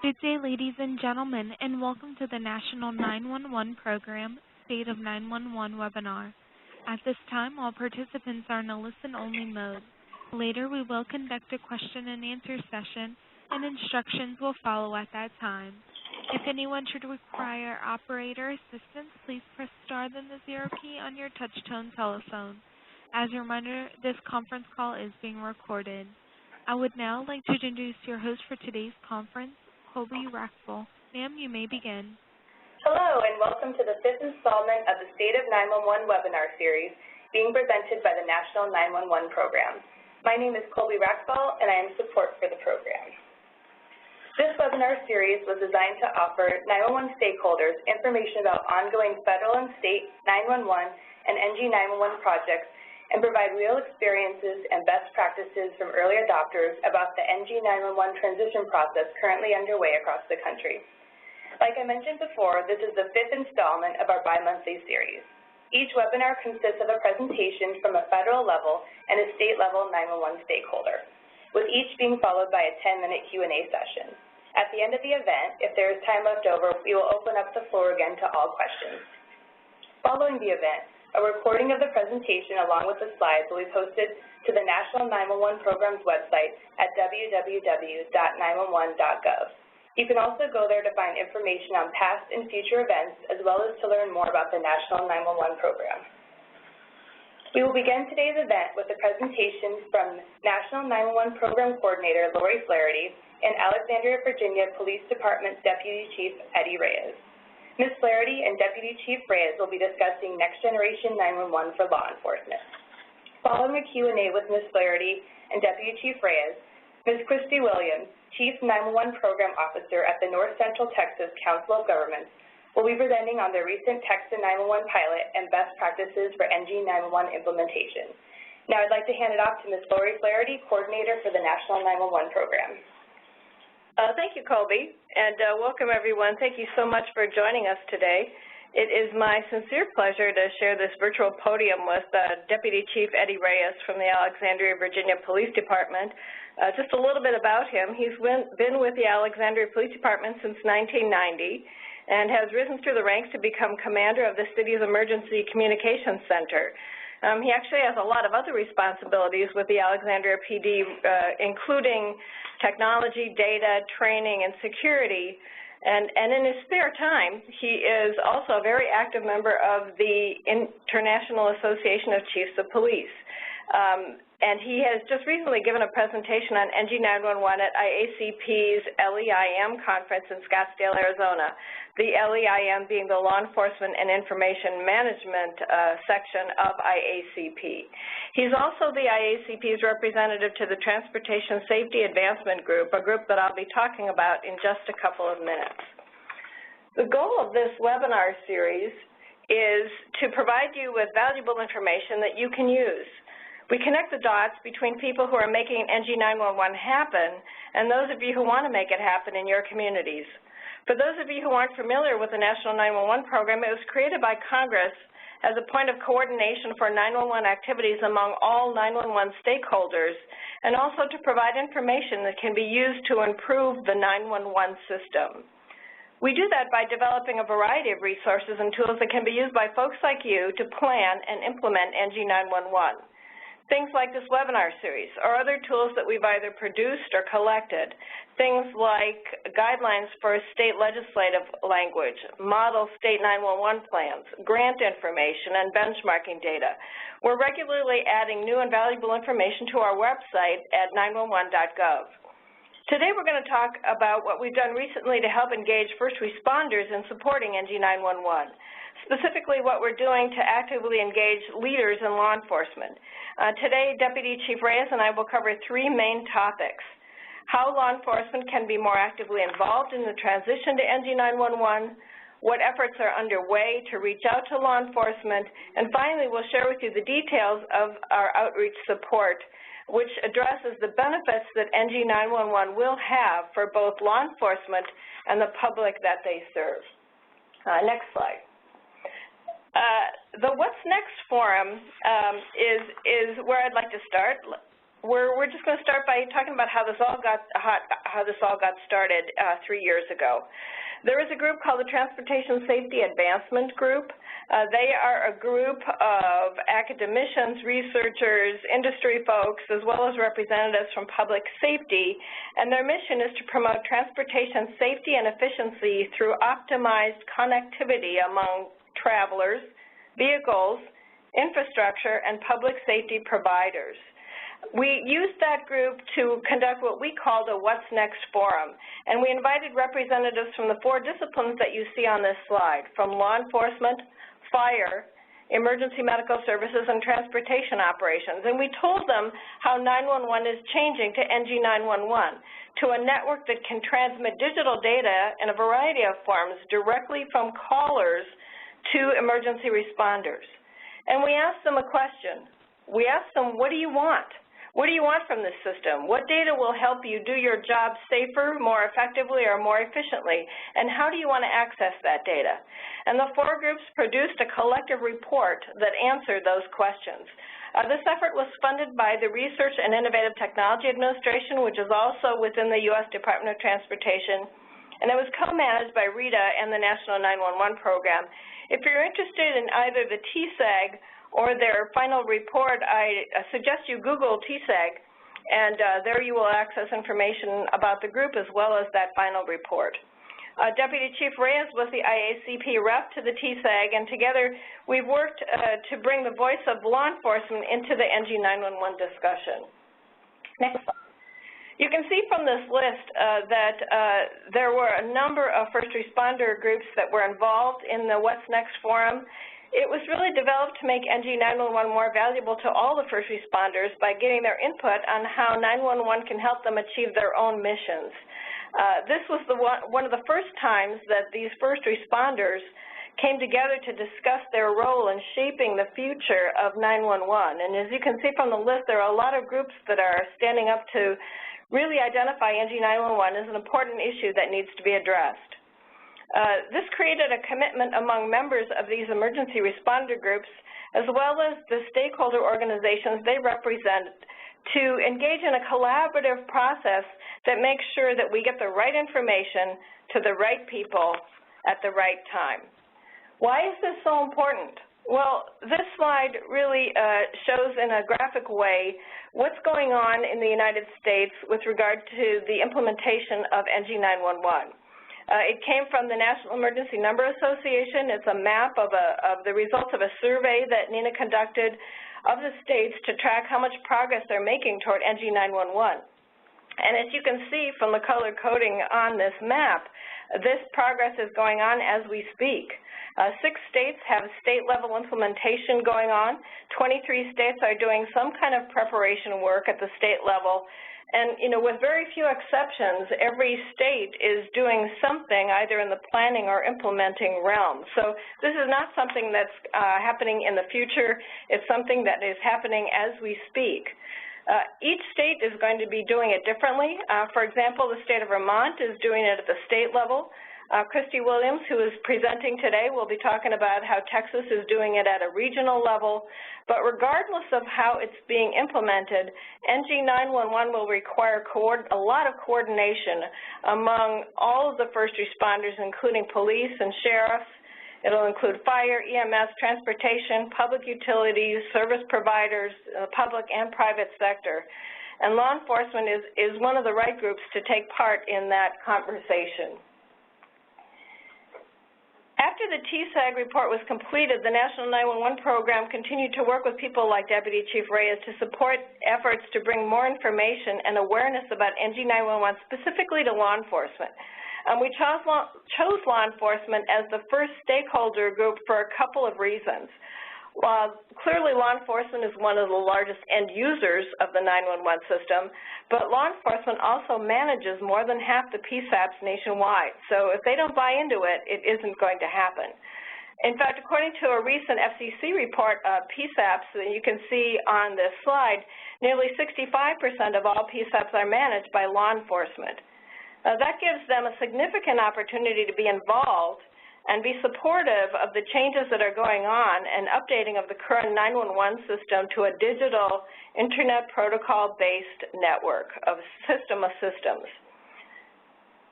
Good day, ladies and gentlemen, and welcome to the National 911 Program State of 911 webinar. At this time, all participants are in a listen-only mode. Later, we will conduct a question-and-answer session, and instructions will follow at that time. If anyone should require operator assistance, please press star then the 0 key on your touch-tone telephone. As a reminder, this conference call is being recorded. I would now like to introduce your host for today's conference, Colby Raxel. Ma'am, you may begin. Hello, and welcome to the 5th installment of the State of 911 webinar series being presented by the National 911 Program. My name is Colby Raxel, and I am support for the program. This webinar series was designed to offer 911 stakeholders information about ongoing federal and state 911 and NG 911 projects and provide real experiences and best practices from early adopters about the NG 911 transition process currently underway across the country. Like I mentioned before, this is the 5th installment of our bi-monthly series. Each webinar consists of a presentation from a federal level and a state-level 911 stakeholder, with each being followed by a 10-minute Q&A session. At the end of the event, if there is time left over, we will open up the floor again to all questions. Following the event, a recording of the presentation along with the slides will be posted to the National 911 Program's website at www.911.gov. You can also go there to find information on past and future events, as well as to learn more about the National 911 Program. We will begin today's event with a presentation from National 911 Program Coordinator Lori Flaherty and Alexandria, Virginia Police Department Deputy Chief Eddie Reyes. Ms. Flaherty and Deputy Chief Reyes will be discussing Next Generation 911 for law enforcement. Following a Q&A with Ms. Flaherty and Deputy Chief Reyes, Ms. Christy Williams, Chief 911 Program Officer at the North Central Texas Council of Governments, will be presenting on their recent Text-to-911 pilot and best practices for NG 911 implementation. Now I'd like to hand it off to Ms. Lori Flaherty, Coordinator for the National 911 Program. Thank you, Colby, and welcome everyone. Thank you so much for joining us today. It is my sincere pleasure to share this virtual podium with Deputy Chief Eddie Reyes from the Alexandria, Virginia Police Department. Just a little bit about him. He's been with the Alexandria Police Department since 1990 and has risen through the ranks to become commander of the city's Emergency Communications Center. He actually has a lot of other responsibilities with the Alexandria PD, including technology, data, training, and security. And in his spare time, he is also a very active member of the International Association of Chiefs of Police. And he has just recently given a presentation on NG 911 at IACP's LEIM conference in Scottsdale, Arizona, the LEIM being the Law Enforcement and Information Management section of IACP. He's also the IACP's representative to the Transportation Safety Advancement Group, a group that I'll be talking about in just a couple of minutes. The goal of this webinar series is to provide you with valuable information that you can use. We connect the dots between people who are making NG 911 happen and those of you who want to make it happen in your communities. For those of you who aren't familiar with the National 911 Program, it was created by Congress as a point of coordination for 911 activities among all 911 stakeholders and also to provide information that can be used to improve the 911 system. We do that by developing a variety of resources and tools that can be used by folks like you to plan and implement NG 911. Things like this webinar series or other tools that we've either produced or collected, things like guidelines for state legislative language, model state 911 plans, grant information, and benchmarking data. We're regularly adding new and valuable information to our website at 911.gov. Today we're going to talk about what we've done recently to help engage first responders in supporting NG 911. Specifically what we're doing to actively engage leaders in law enforcement. Today, Deputy Chief Reyes and I will cover 3 main topics: how law enforcement can be more actively involved in the transition to NG 911, what efforts are underway to reach out to law enforcement, and finally, we'll share with you the details of our outreach support, which addresses the benefits that NG 911 will have for both law enforcement and the public that they serve. Next slide. The What's Next forum is where I'd like to start. we're just going to start by talking about how this all got started 3 years ago. There is a group called the Transportation Safety Advancement Group. They are a group of academicians, researchers, industry folks, as well as representatives from public safety, and their mission is to promote transportation safety and efficiency through optimized connectivity among travelers, vehicles, infrastructure, and public safety providers. We used that group to conduct what we called a What's Next forum, and we invited representatives from the 4 disciplines that you see on this slide, from law enforcement, fire, emergency medical services, and transportation operations. And we told them how 911 is changing to NG 911, to a network that can transmit digital data in a variety of forms directly from callers to emergency responders. And we asked them a question. We asked them, what do you want? What do you want from this system? What data will help you do your job safer, more effectively, or more efficiently? And how do you want to access that data? And the 4 groups produced a collective report that answered those questions. This effort was funded by the Research and Innovative Technology Administration, which is also within the U.S. Department of Transportation, and it was co-managed by RETA and the National 911 Program. If you're interested in either the TSAG or their final report, I suggest you Google TSAG, and there you will access information about the group as well as that final report. Deputy Chief Reyes was the IACP rep to the TSAG, and together we've worked to bring the voice of law enforcement into the NG 911 discussion. Next slide. You can see from this list that there were a number of first responder groups that were involved in the What's Next forum. It was really developed to make NG 911 more valuable to all the first responders by getting their input on how 911 can help them achieve their own missions. This was one of the first times that these first responders came together to discuss their role in shaping the future of 911. And as you can see from the list, there are a lot of groups that are standing up to really identify NG 911 as an important issue that needs to be addressed. This created a commitment among members of these emergency responder groups, as well as the stakeholder organizations they represent, to engage in a collaborative process that makes sure that we get the right information to the right people at the right time. Why is this so important? Well, this slide really shows in a graphic way what's going on in the United States with regard to the implementation of NG 911. It came from the National Emergency Number Association. It's a map of the results of a survey that NENA conducted of the states to track how much progress they're making toward NG 911. And as you can see from the color coding on this map, this progress is going on as we speak. 6 states have state-level implementation going on. 23 states are doing some kind of preparation work at the state level. And, with very few exceptions, every state is doing something either in the planning or implementing realm. So this is not something that's happening in the future. It's something that is happening as we speak. Each state is going to be doing it differently. For example, the state of Vermont is doing it at the state level. Christy Williams, who is presenting today, will be talking about how Texas is doing it at a regional level. But regardless of how it's being implemented, NG 911 will require a lot of coordination among all of the first responders, including police and sheriffs. It'll include fire, EMS, transportation, public utilities, service providers, public and private sector. And law enforcement is one of the right groups to take part in that conversation. After the TSAG report was completed, the National 911 Program continued to work with people like Deputy Chief Reyes to support efforts to bring more information and awareness about NG 911 specifically to law enforcement. We chose law enforcement as the first stakeholder group for a couple of reasons. Clearly, law enforcement is one of the largest end users of the 911 system, but law enforcement also manages more than half the PSAPs nationwide. So if they don't buy into it, it isn't going to happen. In fact, according to a recent FCC report of PSAPs that you can see on this slide, nearly 65% of all PSAPs are managed by law enforcement. That gives them a significant opportunity to be involved and be supportive of the changes that are going on and updating of the current 911 system to a digital internet protocol-based network of system of systems.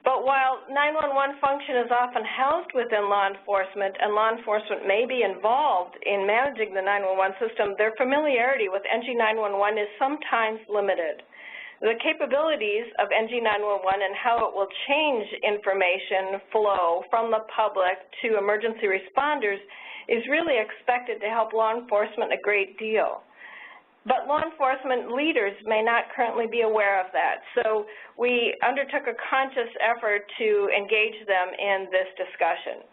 But while 911 function is often housed within law enforcement and law enforcement may be involved in managing the 911 system, their familiarity with NG 911 is sometimes limited. The capabilities of NG 911 and how it will change information flow from the public to emergency responders is really expected to help law enforcement a great deal. But law enforcement leaders may not currently be aware of that. So we undertook a conscious effort to engage them in this discussion.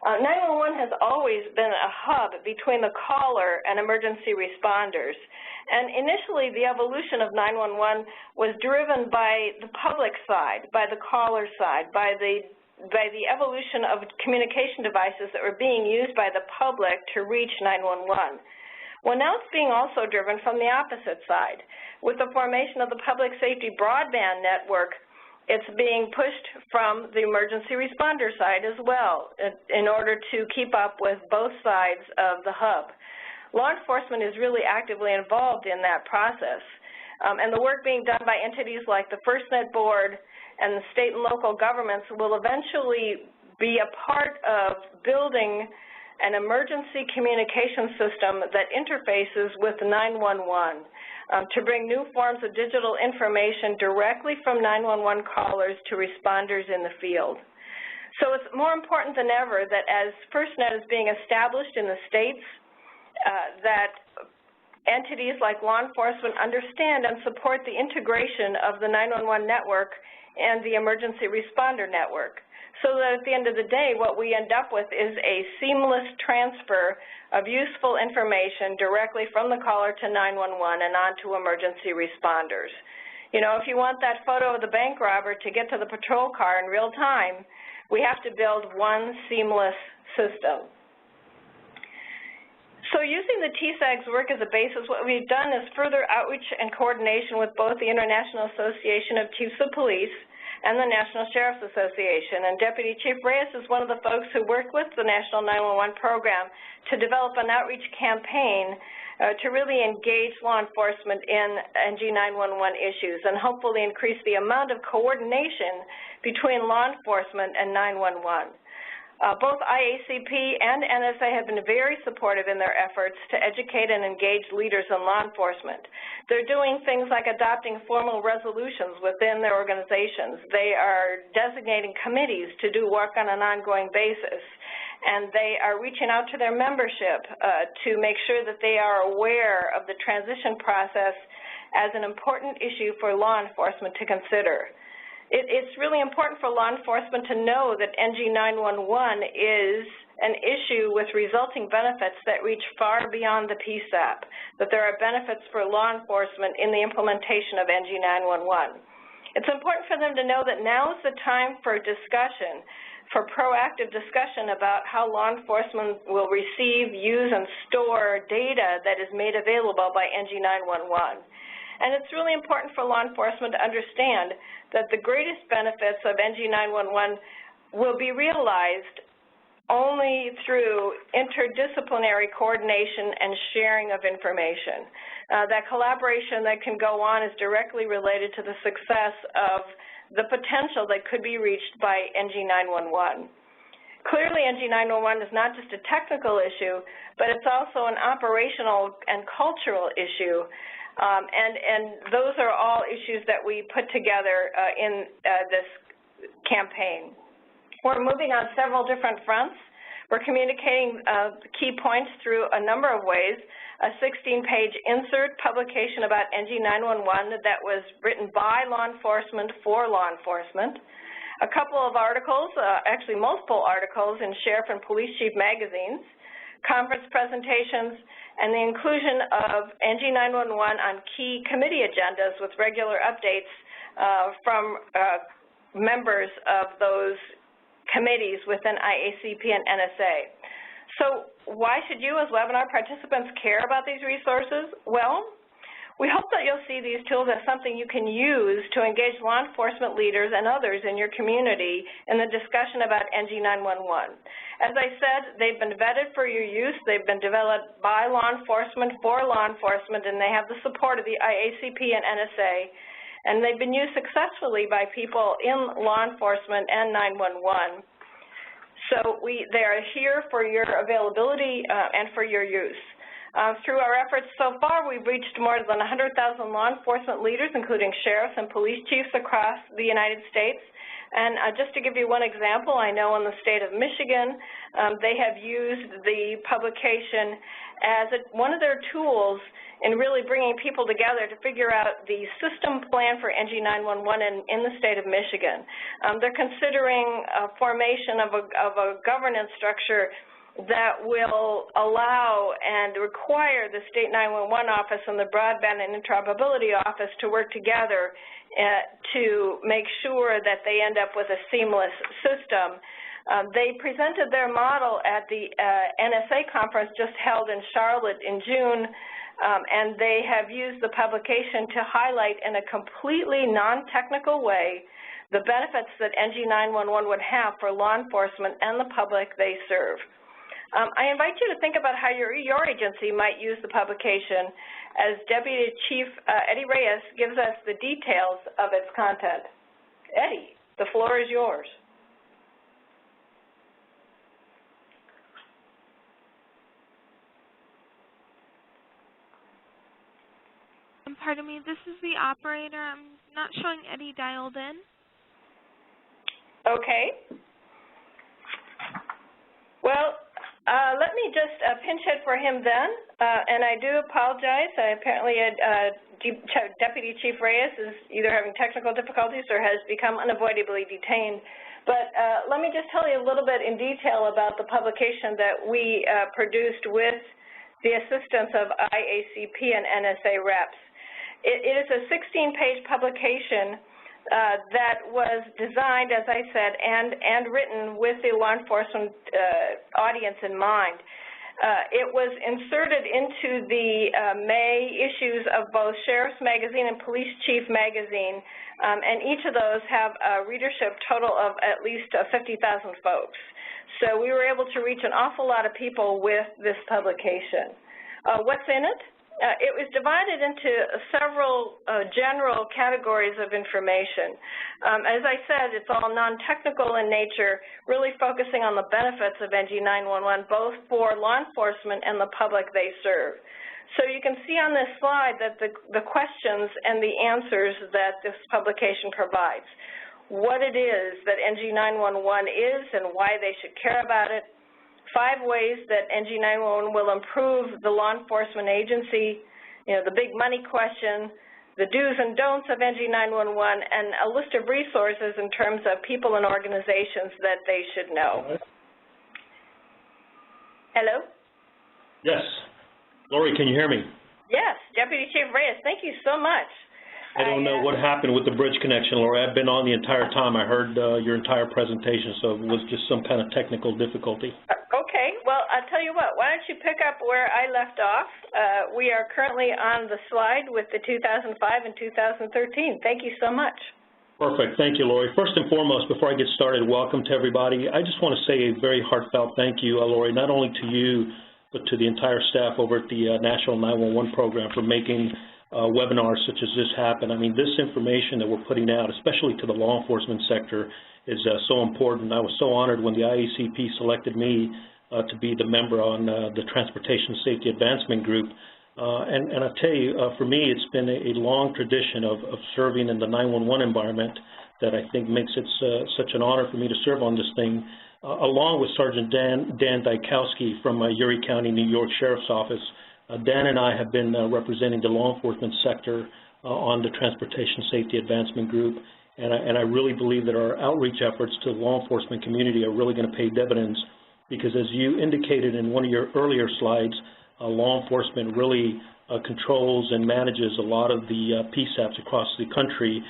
911 has always been a hub between the caller and emergency responders. And initially, the evolution of 911 was driven by the public side, by the caller side, by the evolution of communication devices that were being used by the public to reach 911. Well, now it's being also driven from the opposite side. With the formation of the public safety broadband network, it's being pushed from the emergency responder side as well in order to keep up with both sides of the hub. Law enforcement is really actively involved in that process. And the work being done by entities like the FirstNet Board and the state and local governments will eventually be a part of building an emergency communication system that interfaces with 911 to bring new forms of digital information directly from 911 callers to responders in the field. So it's more important than ever that as FirstNet is being established in the states, that entities like law enforcement understand and support the integration of the 911 network and the emergency responder network, so that at the end of the day, what we end up with is a seamless transfer of useful information directly from the caller to 911 and on to emergency responders. You know, if you want that photo of the bank robber to get to the patrol car in real time, we have to build one seamless system. So using the TSAG's work as a basis, what we've done is further outreach and coordination with both the International Association of Chiefs of Police and the National Sheriff's Association. And Deputy Chief Reyes is one of the folks who worked with the National 911 program to develop an outreach campaign to really engage law enforcement in NG 911 issues and hopefully increase the amount of coordination between law enforcement and 911. Both IACP and NSA have been very supportive in their efforts to educate and engage leaders in law enforcement. They're doing things like adopting formal resolutions within their organizations. They are designating committees to do work on an ongoing basis. And they are reaching out to their membership to make sure that they are aware of the transition process as an important issue for law enforcement to consider. It's really important for law enforcement to know that NG 911 is an issue with resulting benefits that reach far beyond the PSAP, that there are benefits for law enforcement in the implementation of NG 911. It's important for them to know that now is the time for discussion, for proactive discussion about how law enforcement will receive, use, and store data that is made available by NG 911. And it's really important for law enforcement to understand that the greatest benefits of NG 911 will be realized only through interdisciplinary coordination and sharing of information. That collaboration that can go on is directly related to the success of the potential that could be reached by NG 911. Clearly, NG 911 is not just a technical issue, but it's also an operational and cultural issue. And those are all issues that we put together in this campaign. We're moving on several different fronts. We're communicating key points through a number of ways. A 16-page insert publication about NG 911 that was written by law enforcement for law enforcement. A couple of articles, actually multiple articles in Sheriff and Police Chief magazines, conference presentations, and the inclusion of NG 911 on key committee agendas with regular updates from members of those committees within IACP and NSA. So why should you as webinar participants care about these resources? Well, We hope that you'll see these tools as something you can use to engage law enforcement leaders and others in your community in the discussion about NG 911. As I said, they've been vetted for your use. They've been developed by law enforcement for law enforcement, and they have the support of the IACP and NSA. And they've been used successfully by people in law enforcement and 911. So they are here for your availability and for your use. Through our efforts so far, we've reached more than 100,000 law enforcement leaders, including sheriffs and police chiefs across the United States. And just to give you one example, I know in the state of Michigan, they have used the publication as one of their tools in really bringing people together to figure out the system plan for NG 911 in the state of Michigan. They're considering a formation of a governance structure that will allow and require the State 911 Office and the Broadband and Interoperability Office to work together to make sure that they end up with a seamless system. They presented their model at the NSA conference just held in Charlotte in June, and they have used the publication to highlight in a completely non-technical way the benefits that NG 911 would have for law enforcement and the public they serve. I invite you to think about how your agency might use the publication as Deputy Chief Eddie Reyes gives us the details of its content. Eddie, the floor is yours. Pardon me, this is the operator. I'm not showing Eddie dialed in. Okay. Well, let me just pinch hit for him then, and I do apologize. Apparently, Deputy Chief Reyes is either having technical difficulties or has become unavoidably detained. But let me just tell you a little bit in detail about the publication that we produced with the assistance of IACP and NSA reps. It is a 16-page publication that was designed, as I said, and written with the law enforcement audience in mind. It was inserted into the May issues of both Sheriff's Magazine and Police Chief Magazine, and each of those have a readership total of at least 50,000 folks. So we were able to reach an awful lot of people with this publication. What's in it? It was divided into several general categories of information. As I said, it's all non-technical in nature, really focusing on the benefits of NG 911, both for law enforcement and the public they serve. So you can see on this slide that the questions and the answers that this publication provides. What it is that NG 911 is and why they should care about it. 5 ways that NG 911 will improve the law enforcement agency, the big money question, the do's and don'ts of NG 911, and a list of resources in terms of people and organizations that they should know. Hello? Yes. Lori, can you hear me? Yes. Deputy Chief Reyes, thank you so much. I don't know what happened with the bridge connection, Lori. I've been on the entire time. I heard your entire presentation, so it was just some kind of technical difficulty. Okay. Well, I'll tell you what. Why don't you pick up where I left off? We are currently on the slide with the 2005 and 2013. Thank you so much. Perfect. Thank you, Lori. First and foremost, before I get started, welcome to everybody. I just want to say a very heartfelt thank you, Lori, not only to you, but to the entire staff over at the National 911 program for making webinars such as this happen. I mean, this information that we're putting out, especially to the law enforcement sector, is so important. I was so honored when the IACP selected me to be the member on the Transportation Safety Advancement Group. And I tell you, for me, it's been a long tradition of serving in the 911 environment that I think makes it such an honor for me to serve on this thing, along with Sergeant Dan Dykowski from Erie County, New York Sheriff's Office. Dan and I have been representing the law enforcement sector on the Transportation Safety Advancement Group, and I really believe that our outreach efforts to the law enforcement community are really going to pay dividends, because as you indicated in one of your earlier slides, law enforcement really controls and manages a lot of the PSAPs across the country,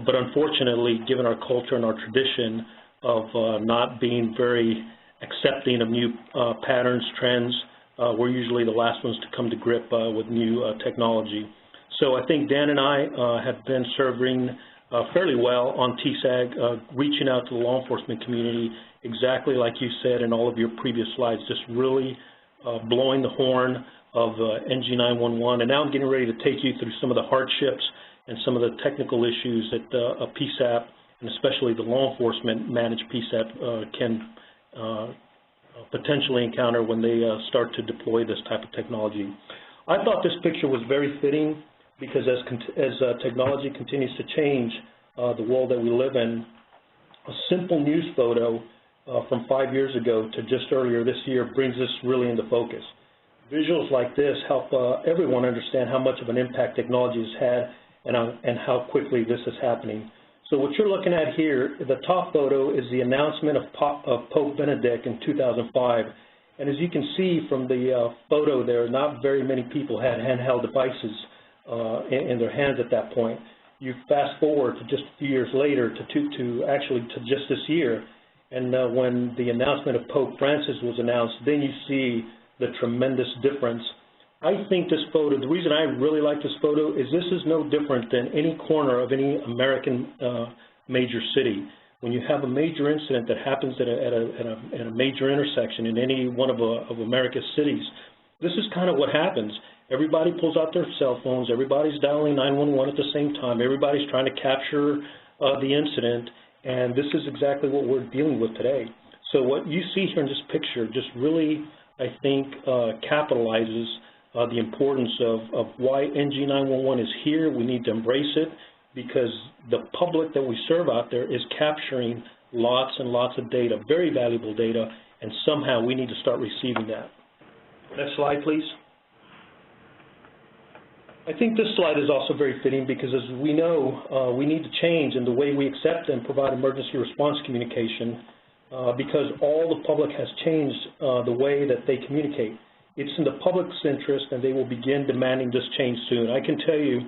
but unfortunately, given our culture and our tradition of not being very accepting of new patterns, trends, we're usually the last ones to come to grip with new technology. So I think Dan and I have been serving fairly well on TSAG, reaching out to the law enforcement community, exactly like you said in all of your previous slides, just really blowing the horn of NG911. And now I'm getting ready to take you through some of the hardships and some of the technical issues that a PSAP, and especially the law enforcement managed PSAP, can potentially encounter when they start to deploy this type of technology. I thought this picture was very fitting because as technology continues to change the world that we live in, a simple news photo from 5 years ago to just earlier this year brings this really into focus. Visuals like this help everyone understand how much of an impact technology has had and how quickly this is happening. So what you're looking at here, the top photo is the announcement of Pope Benedict in 2005. And as you can see from the photo there, not very many people had handheld devices in their hands at that point. You fast forward to just a few years later to just this year, and when the announcement of Pope Francis was announced, then you see the tremendous difference. I think this photo, the reason I really like this photo is this is no different than any corner of any American major city. When you have a major incident that happens at a major intersection in any one of America's cities, this is kind of what happens. Everybody pulls out their cell phones, everybody's dialing 911 at the same time, everybody's trying to capture the incident, and this is exactly what we're dealing with today. So what you see here in this picture just really, I think, capitalizes the importance of why NG911 is here. We need to embrace it because the public that we serve out there is capturing lots and lots of data, very valuable data, and somehow we need to start receiving that. Next slide, please. I think this slide is also very fitting because, as we know, we need to change in the way we accept and provide emergency response communication because all the public has changed the way that they communicate. It's in the public's interest, and they will begin demanding this change soon. I can tell you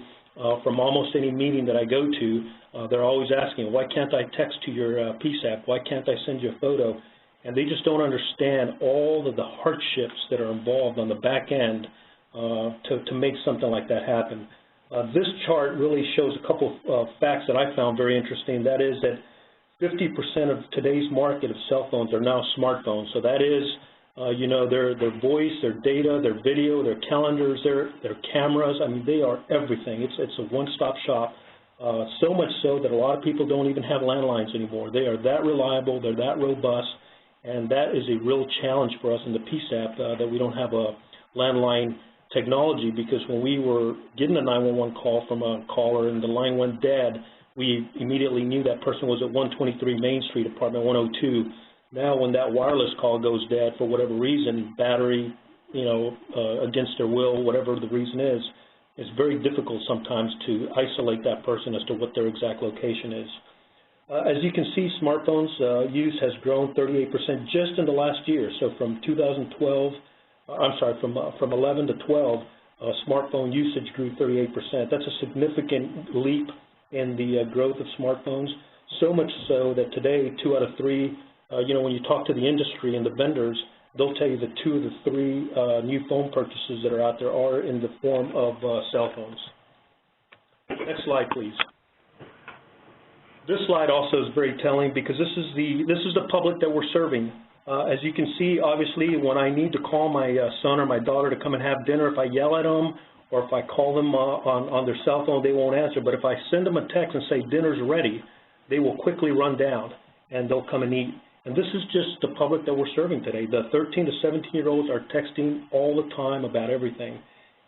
from almost any meeting that I go to, they're always asking, why can't I text to your PSAP? Why can't I send you a photo? And they just don't understand all of the hardships that are involved on the back end to make something like that happen. This chart really shows a couple of facts that I found very interesting. That is that 50% of today's market of cell phones are now smartphones. So that is, you know, their voice, their data, their video, their calendars, their cameras. I mean, they are everything. It's a one-stop shop. So much so that a lot of people don't even have landlines anymore. They are that reliable. They're that robust. And that is a real challenge for us in the PSAP that we don't have a landline technology, because when we were getting a 911 call from a caller and the line went dead, we immediately knew that person was at 123 Main Street, apartment 102. Now when that wireless call goes dead for whatever reason, battery, you know, against their will, whatever the reason is, it's very difficult sometimes to isolate that person as to what their exact location is. As you can see, smartphones use has grown 38% just in the last year. So from 2012, from 11 to 12, smartphone usage grew 38%. That's a significant leap in the growth of smartphones, so much so that today 2 out of 3, you know, when you talk to the industry and the vendors, they'll tell you that 2 of the 3 new phone purchases that are out there are in the form of cell phones. Next slide, please. This slide also is very telling because this is the public that we're serving. As you can see, obviously, when I need to call my son or my daughter to come and have dinner, if I yell at them or if I call them on their cell phone, they won't answer. But if I send them a text and say dinner's ready, they will quickly run down and they'll come and eat. And this is just the public that we're serving today. The 13 to 17-year-olds are texting all the time about everything.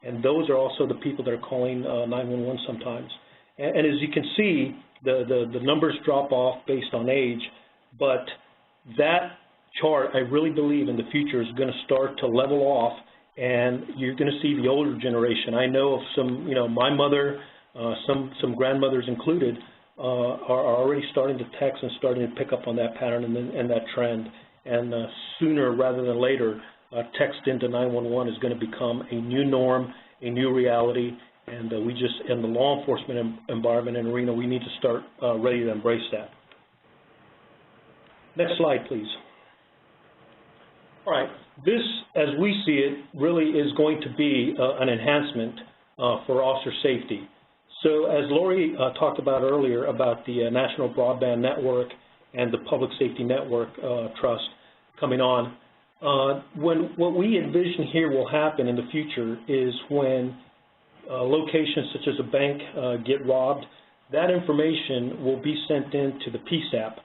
And those are also the people that are calling 911 sometimes. And as you can see, the numbers drop off based on age, but that chart, I really believe in the future, is going to start to level off, and you're going to see the older generation. I know of some, you know, my mother, some grandmothers included, are already starting to text and starting to pick up on that pattern and that trend. And sooner rather than later, text into 911 is going to become a new norm, a new reality, and we just, in the law enforcement environment and arena, we need to start ready to embrace that. Next slide, please. All right, this, as we see it, really is going to be an enhancement for officer safety. So as Lori talked about earlier about the National Broadband Network and the Public Safety Network Trust coming on, what we envision here will happen in the future is when locations such as a bank get robbed, that information will be sent in to the PSAP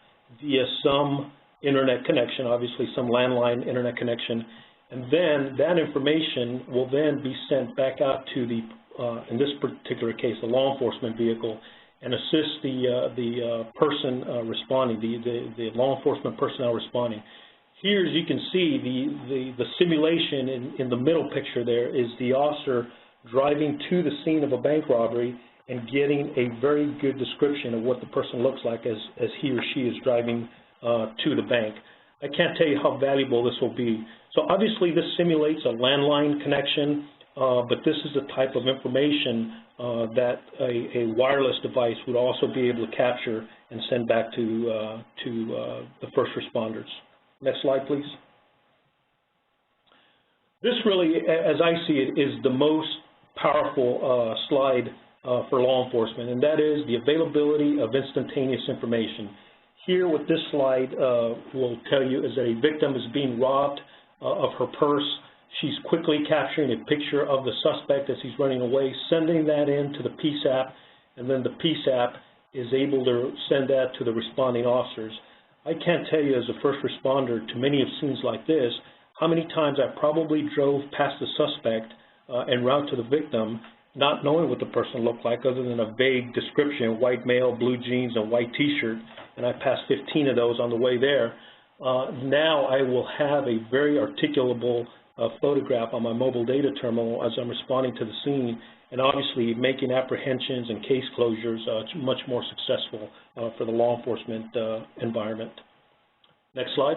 via some internet connection, obviously some landline internet connection, and then that information will then be sent back out to the, in this particular case, the law enforcement vehicle, and assist the person responding, the law enforcement personnel responding. Here, as you can see, the simulation in the middle picture there is the officer driving to the scene of a bank robbery and getting a very good description of what the person looks like as he or she is driving to the bank. I can't tell you how valuable this will be. So obviously this simulates a landline connection, but this is the type of information that a wireless device would also be able to capture and send back to the first responders. Next slide, please. This really, as I see it, is the most powerful slide for law enforcement, and that is the availability of instantaneous information. Here, what this slide will tell you is that a victim is being robbed of her purse. She's quickly capturing a picture of the suspect as he's running away, sending that in to the PSAP, and then the PSAP is able to send that to the responding officers. I can't tell you as a first responder to many of scenes like this how many times I probably drove past the suspect en route to the victim, not knowing what the person looked like other than a vague description, white male, blue jeans, and white T-shirt, and I passed 15 of those on the way there. Now I will have a very articulable photograph on my mobile data terminal as I'm responding to the scene, and obviously making apprehensions and case closures much more successful for the law enforcement environment. Next slide.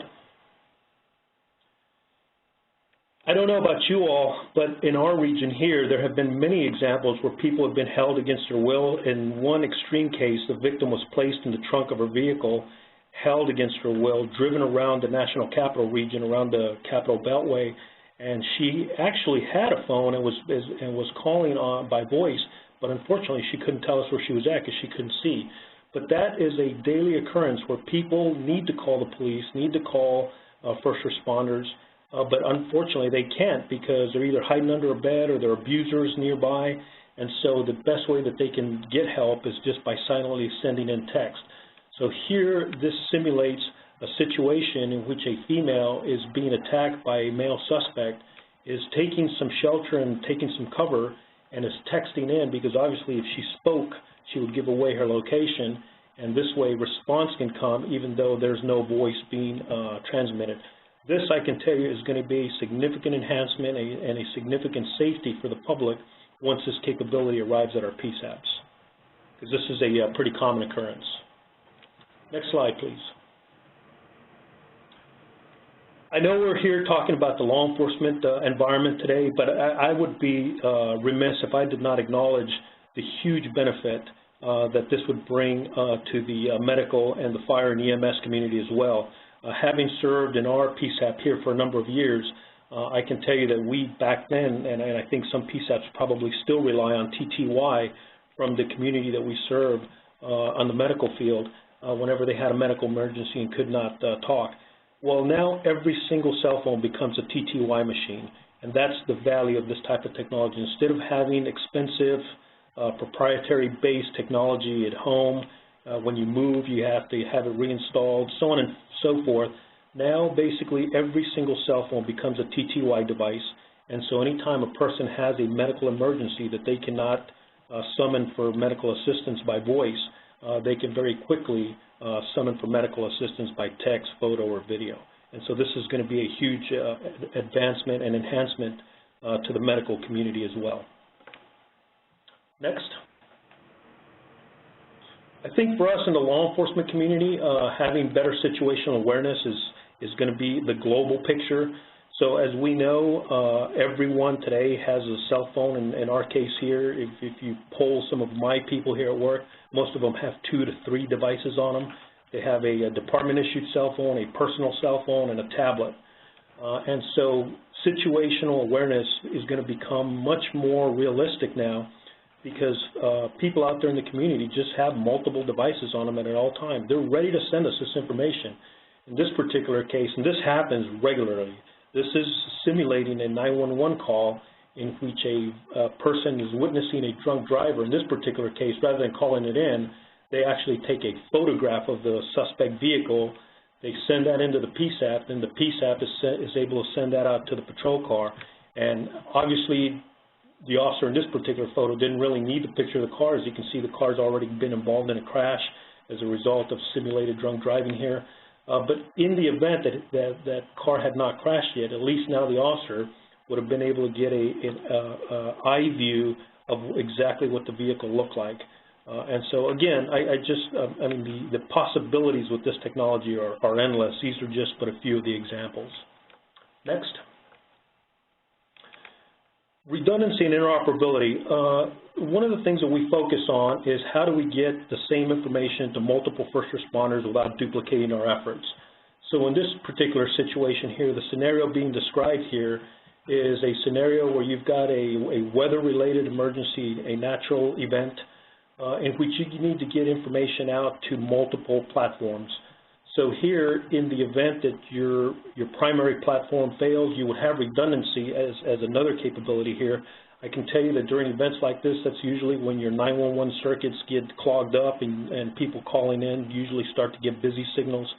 I don't know about you all, but in our region here, there have been many examples where people have been held against their will. In one extreme case, the victim was placed in the trunk of her vehicle, held against her will, driven around the National Capital Region, around the Capital Beltway, and she actually had a phone and was calling on by voice, but unfortunately she couldn't tell us where she was at because she couldn't see. But that is a daily occurrence where people need to call the police, need to call first responders, but unfortunately they can't because they're either hiding under a bed or there are abusers nearby, and so the best way that they can get help is just by silently sending in text. So here this simulates a situation in which a female is being attacked by a male suspect, is taking some shelter and taking some cover, and is texting in because obviously if she spoke, she would give away her location, and this way response can come even though there's no voice being transmitted. This, I can tell you, is going to be a significant enhancement and a significant safety for the public once this capability arrives at our PSAPs, because this is a pretty common occurrence. Next slide, please. I know we're here talking about the law enforcement environment today, but I would be remiss if I did not acknowledge the huge benefit that this would bring to the medical and the fire and EMS community as well. Having served in our PSAP here for a number of years, I can tell you that we back then, and I think some PSAPs probably still rely on TTY from the community that we serve on the medical field whenever they had a medical emergency and could not talk. Well, now every single cell phone becomes a TTY machine, and that's the value of this type of technology. Instead of having expensive proprietary-based technology at home, when you move, you have to have it reinstalled, so on and so forth. Now, basically, every single cell phone becomes a TTY device, and so anytime a person has a medical emergency that they cannot summon for medical assistance by voice, they can very quickly summon for medical assistance by text, photo, or video. And so this is going to be a huge advancement and enhancement to the medical community as well. Next. I think for us in the law enforcement community, having better situational awareness is going to be the global picture. So as we know, everyone today has a cell phone. In our case here, if you poll some of my people here at work, most of them have 2 to 3 devices on them. They have a department-issued cell phone, a personal cell phone, and a tablet. And so situational awareness is going to become much more realistic now because people out there in the community just have multiple devices on them at all times. They're ready to send us this information. In this particular case, and this happens regularly, this is simulating a 911 call in which a person is witnessing a drunk driver. In this particular case, rather than calling it in, they actually take a photograph of the suspect vehicle. They send that into the PSAP, and the PSAP is able to send that out to the patrol car. And obviously, the officer in this particular photo didn't really need the picture of the car. As you can see, the car's already been involved in a crash as a result of simulated drunk driving here. But in the event that car had not crashed yet, at least now the officer would have been able to get an eye view of exactly what the vehicle looked like. And so again, I mean, the possibilities with this technology are endless. These are just but a few of the examples. Next. Redundancy and interoperability. One of the things that we focus on is how do we get the same information to multiple first responders without duplicating our efforts. So in this particular situation here, the scenario being described here is a scenario where you've got a weather-related emergency, a natural event, in which you need to get information out to multiple platforms. So here, in the event that your primary platform fails, you would have redundancy as another capability here. I can tell you that during events like this, that's usually when your 911 circuits get clogged up and people calling in usually start to get busy signals.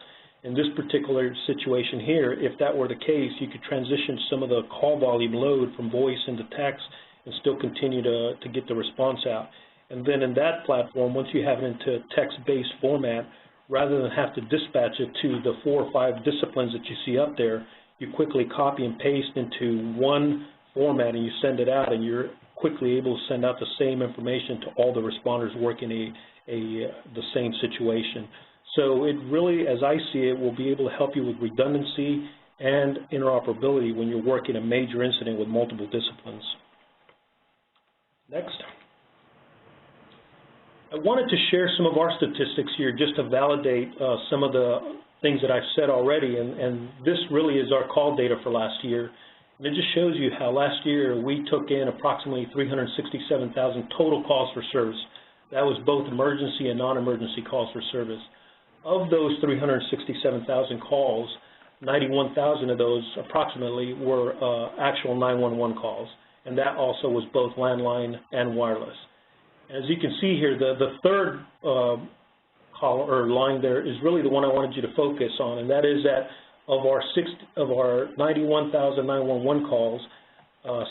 In this particular situation here, if that were the case, you could transition some of the call volume load from voice into text and still continue to get the response out. And then in that platform, once you have it into text-based format, rather than have to dispatch it to the 4 or 5 disciplines that you see up there, you quickly copy and paste into one format and you send it out, and you're quickly able to send out the same information to all the responders working the same situation. So it really, as I see it, will be able to help you with redundancy and interoperability when you're working a major incident with multiple disciplines. Next. I wanted to share some of our statistics here just to validate some of the things that I've said already, and this really is our call data for last year. And it just shows you how last year we took in approximately 367,000 total calls for service. That was both emergency and non-emergency calls for service. Of those 367,000 calls, 91,000 of those approximately were actual 911 calls, and that also was both landline and wireless. As you can see here, the third call or line there is really the one I wanted you to focus on, and that is that of our 91,000 911 calls,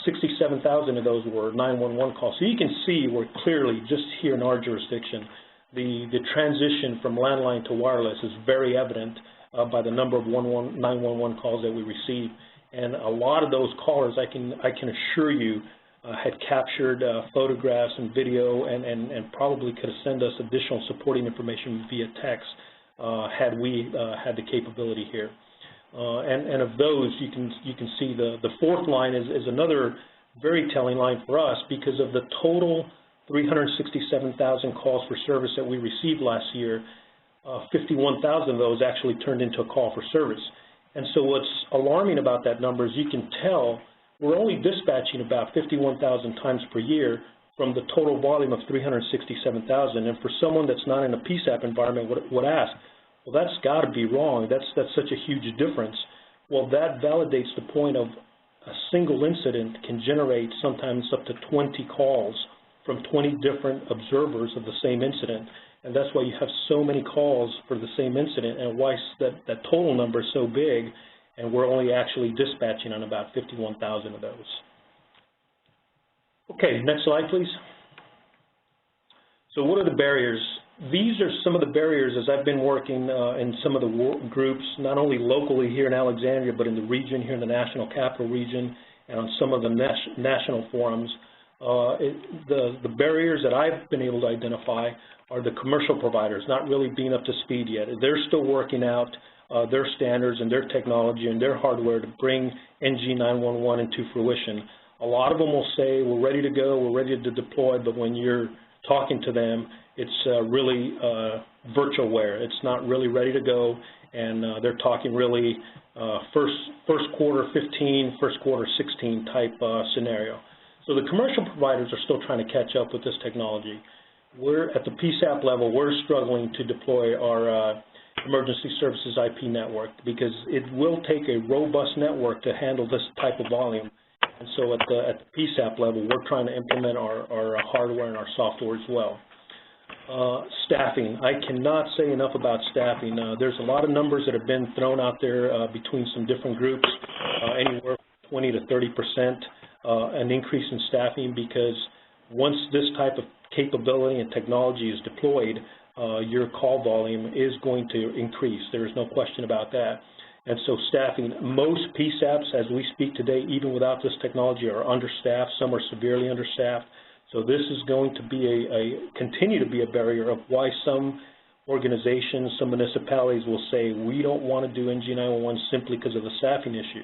67,000 of those were 911 calls. So you can see we're clearly, just here in our jurisdiction, the transition from landline to wireless is very evident by the number of 911 calls that we receive. And a lot of those callers, I can assure you, had captured photographs and video and probably could have sent us additional supporting information via text had we had the capability here. And of those, you can see the fourth line is another very telling line for us because of the total 367,000 calls for service that we received last year. 51,000 of those actually turned into a call for service. And so what's alarming about that number is you can tell we're only dispatching about 51,000 times per year from the total volume of 367,000. And for someone that's not in a PSAP environment would ask, well, that's got to be wrong. That's such a huge difference. Well, that validates the point of a single incident can generate sometimes up to 20 calls from 20 different observers of the same incident. And that's why you have so many calls for the same incident and why that total number is so big, and we're only actually dispatching on about 51,000 of those. Okay, next slide, please. So what are the barriers? These are some of the barriers as I've been working in some of the groups, not only locally here in Alexandria, but in the region here in the National Capital Region and on some of the national forums. The barriers that I've been able to identify are the commercial providers not really being up to speed yet. They're still working out their standards and their technology and their hardware to bring NG911 into fruition. A lot of them will say, we're ready to go, we're ready to deploy, but when you're talking to them, it's really virtualware. It's not really ready to go, and they're talking really first quarter 15, first quarter 16 type scenario. So the commercial providers are still trying to catch up with this technology. We're at the PSAP level, we're struggling to deploy our emergency services IP network because it will take a robust network to handle this type of volume. And so at the PSAP level, we're trying to implement our hardware and our software as well. Staffing. I cannot say enough about staffing. There's a lot of numbers that have been thrown out there between some different groups, anywhere from 20 to 30% an increase in staffing, because once this type of capability and technology is deployed, your call volume is going to increase. There is no question about that. And so staffing, most PSAPs as we speak today, even without this technology, are understaffed. Some are severely understaffed. So this is going to be continue to be a barrier of why some organizations, some municipalities will say, we don't want to do NG911 simply because of the staffing issue.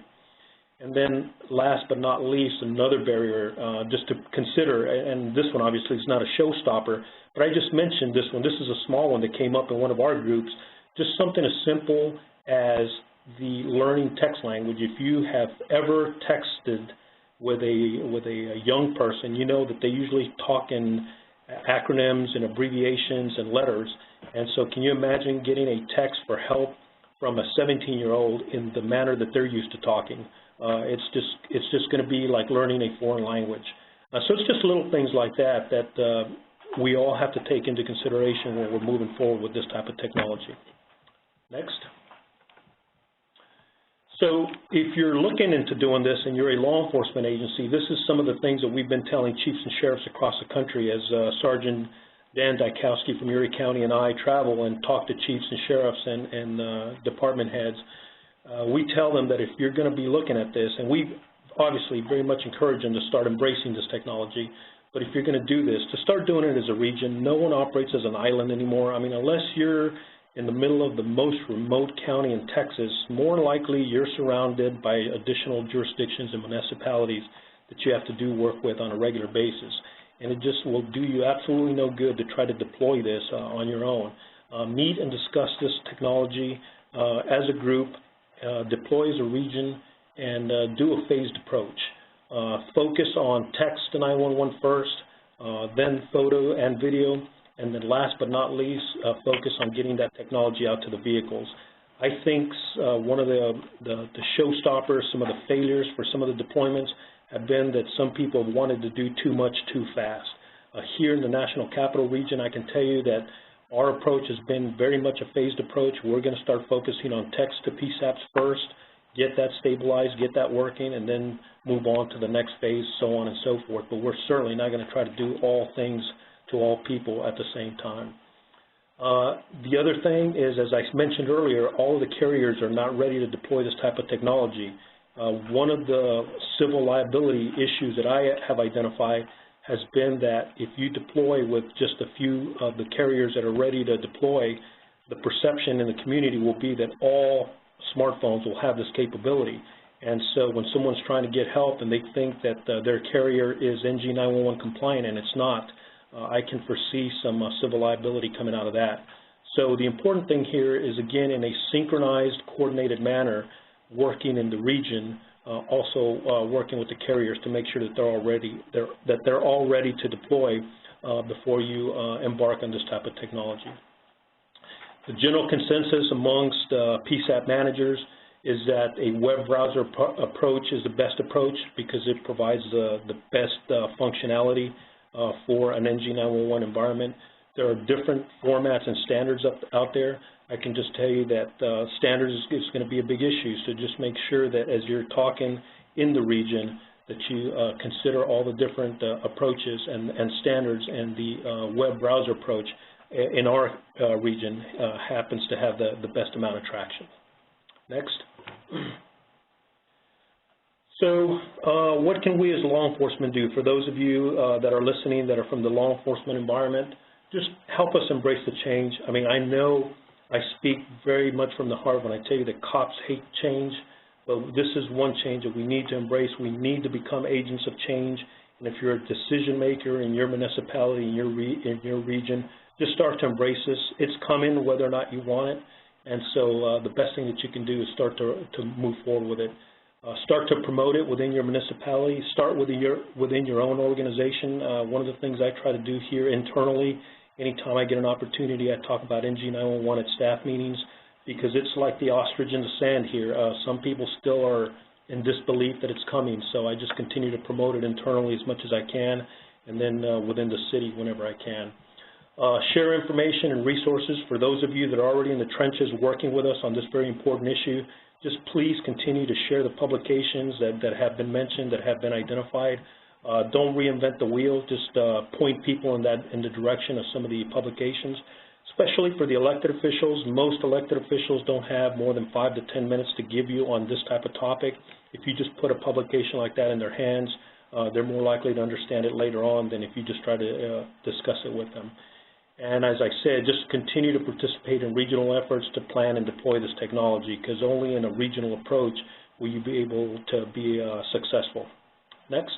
And then last but not least, another barrier just to consider, and this one obviously is not a showstopper, but I just mentioned this one. This is a small one that came up in one of our groups, just something as simple as the learning text language. If you have ever texted with a young person, you know that they usually talk in acronyms and abbreviations and letters. And so can you imagine getting a text for help from a 17-year-old in the manner that they're used to talking? It's just going to be like learning a foreign language. So it's just little things like that that we all have to take into consideration when we're moving forward with this type of technology. Next. So if you're looking into doing this and you're a law enforcement agency, this is some of the things that we've been telling chiefs and sheriffs across the country as Sergeant Dan Dykowski from Erie County and I travel and talk to chiefs and sheriffs and department heads. We tell them that if you're going to be looking at this, and we obviously very much encourage them to start embracing this technology, but if you're going to do this, to start doing it as a region. No one operates as an island anymore. I mean, unless you're in the middle of the most remote county in Texas, more likely you're surrounded by additional jurisdictions and municipalities that you have to do work with on a regular basis. And it just will do you absolutely no good to try to deploy this on your own. Meet and discuss this technology as a group, deploy as a region, and do a phased approach. Focus on text to 911 first, then photo and video, and then last but not least, focus on getting that technology out to the vehicles. I think one of the showstoppers, some of the failures for some of the deployments have been that some people have wanted to do too much too fast. Here in the National Capital Region, I can tell you that our approach has been very much a phased approach. We're going to start focusing on text to PSAPs first, get that stabilized, get that working, and then move on to the next phase, so on and so forth. But we're certainly not going to try to do all things to all people at the same time. The other thing is, as I mentioned earlier, all of the carriers are not ready to deploy this type of technology. One of the civil liability issues that I have identified has been that if you deploy with just a few of the carriers that are ready to deploy, the perception in the community will be that all smartphones will have this capability. And so when someone's trying to get help and they think that their carrier is NG911 compliant and it's not, I can foresee some civil liability coming out of that. So the important thing here is, again, in a synchronized, coordinated manner, working in the region, also working with the carriers to make sure that they're all ready to deploy before you embark on this type of technology. The general consensus amongst PSAP managers is that a web browser approach is the best approach because it provides the best functionality for an NG911 environment. There are different formats and standards out there. I can just tell you that standards is going to be a big issue, so just make sure that as you're talking in the region that you consider all the different approaches and standards, and the web browser approach in our region happens to have the best amount of traction. Next. So what can we as law enforcement do? For those of you that are listening that are from the law enforcement environment, just help us embrace the change. I mean, I know I speak very much from the heart when I tell you that cops hate change, but this is one change that we need to embrace. We need to become agents of change. And if you're a decision maker in your municipality, in your region, just start to embrace this. It's coming whether or not you want it, and so the best thing that you can do is start to move forward with it. Start to promote it within your municipality. Start within your own organization. One of the things I try to do here internally, anytime I get an opportunity, I talk about NG911 at staff meetings, because it's like the ostrich in the sand here. Some people still are in disbelief that it's coming, so I just continue to promote it internally as much as I can, and then within the city whenever I can. Share information and resources. For those of you that are already in the trenches working with us on this very important issue, just please continue to share the publications that have been mentioned, that have been identified. Don't reinvent the wheel. Just point people in the direction of some of the publications, especially for the elected officials. Most elected officials don't have more than 5 to 10 minutes to give you on this type of topic. If you just put a publication like that in their hands, they're more likely to understand it later on than if you just try to discuss it with them. And as I said, just continue to participate in regional efforts to plan and deploy this technology, because only in a regional approach will you be able to be successful. Next.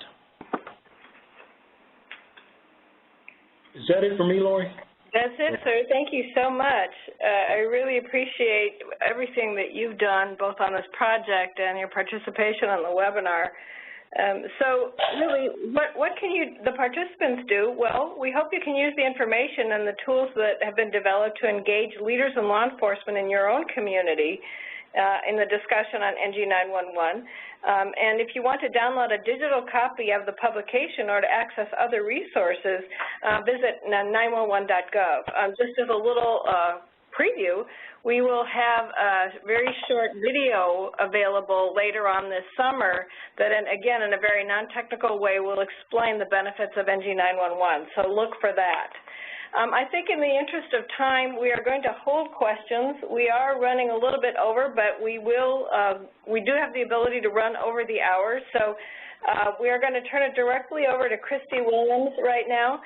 Is that it for me, Lori? That's it, sir. Thank you so much. I really appreciate everything that you've done, both on this project and your participation on the webinar. So really, what can the participants do? Well, we hope you can use the information and the tools that have been developed to engage leaders and law enforcement in your own community in the discussion on NG911. And if you want to download a digital copy of the publication or to access other resources, visit 911.gov. Just as a little preview, we will have a very short video available later on this summer that, again, in a very non-technical way, will explain the benefits of NG911. So look for that. I think in the interest of time, we are going to hold questions. We are running a little bit over, but we do have the ability to run over the hour. So we are going to turn it directly over to Christy Williams right now.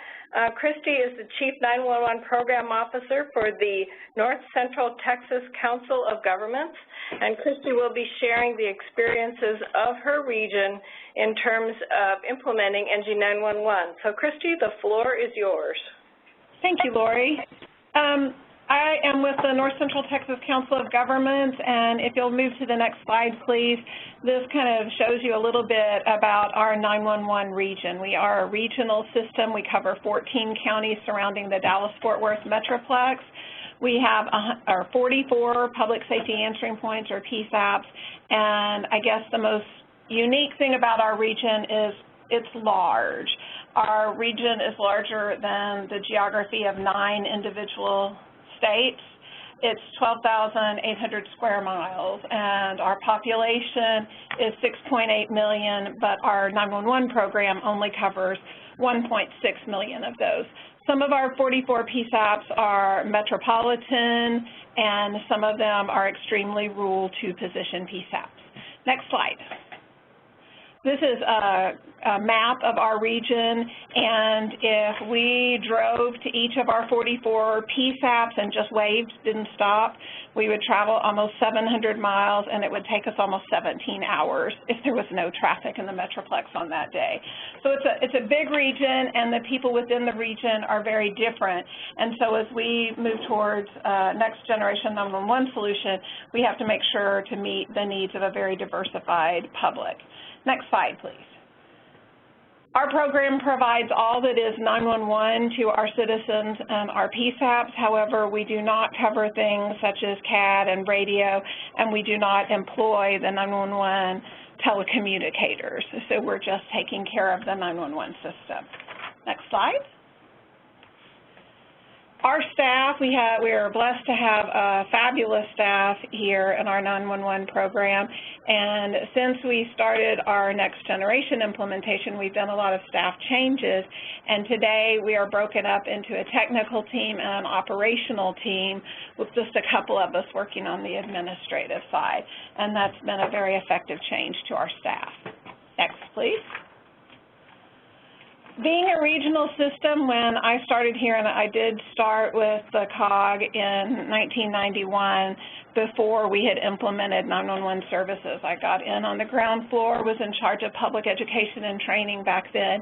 Christy is the Chief 911 Program Officer for the North Central Texas Council of Governments, and Christy will be sharing the experiences of her region in terms of implementing NG911. So Christy, the floor is yours. Thank you, Lori. I am with the North Central Texas Council of Governments, and if you'll move to the next slide, please. This kind of shows you a little bit about our 911 region. We are a regional system. We cover 14 counties surrounding the Dallas-Fort Worth Metroplex. We have our 44 public safety answering points, or PSAPs, and I guess the most unique thing about our region is it's large. Our region is larger than the geography of 9 individual states. It's 12,800 square miles, and our population is 6.8 million, but our 911 program only covers 1.6 million of those. Some of our 44 PSAPs are metropolitan, and some of them are extremely rural two-position PSAPs. Next slide. This is a map of our region, and if we drove to each of our 44 PSAPs and just waved, didn't stop, we would travel almost 700 miles, and it would take us almost 17 hours if there was no traffic in the Metroplex on that day. So it's a big region, and the people within the region are very different. And so as we move towards next generation 911 solution, we have to make sure to meet the needs of a very diversified public. Next slide, please. Our program provides all that is 911 to our citizens and our PSAPs. However, we do not cover things such as CAD and radio, and we do not employ the 911 telecommunicators. So we're just taking care of the 911 system. Next slide. Our staff, we are blessed to have a fabulous staff here in our 911 program, and since we started our next generation implementation, we've done a lot of staff changes, and today we are broken up into a technical team and an operational team with just a couple of us working on the administrative side, and that's been a very effective change to our staff. Next, please. Being a regional system, when I started here, and I did start with the COG in 1991 before we had implemented 911 services. I got in on the ground floor, was in charge of public education and training back then,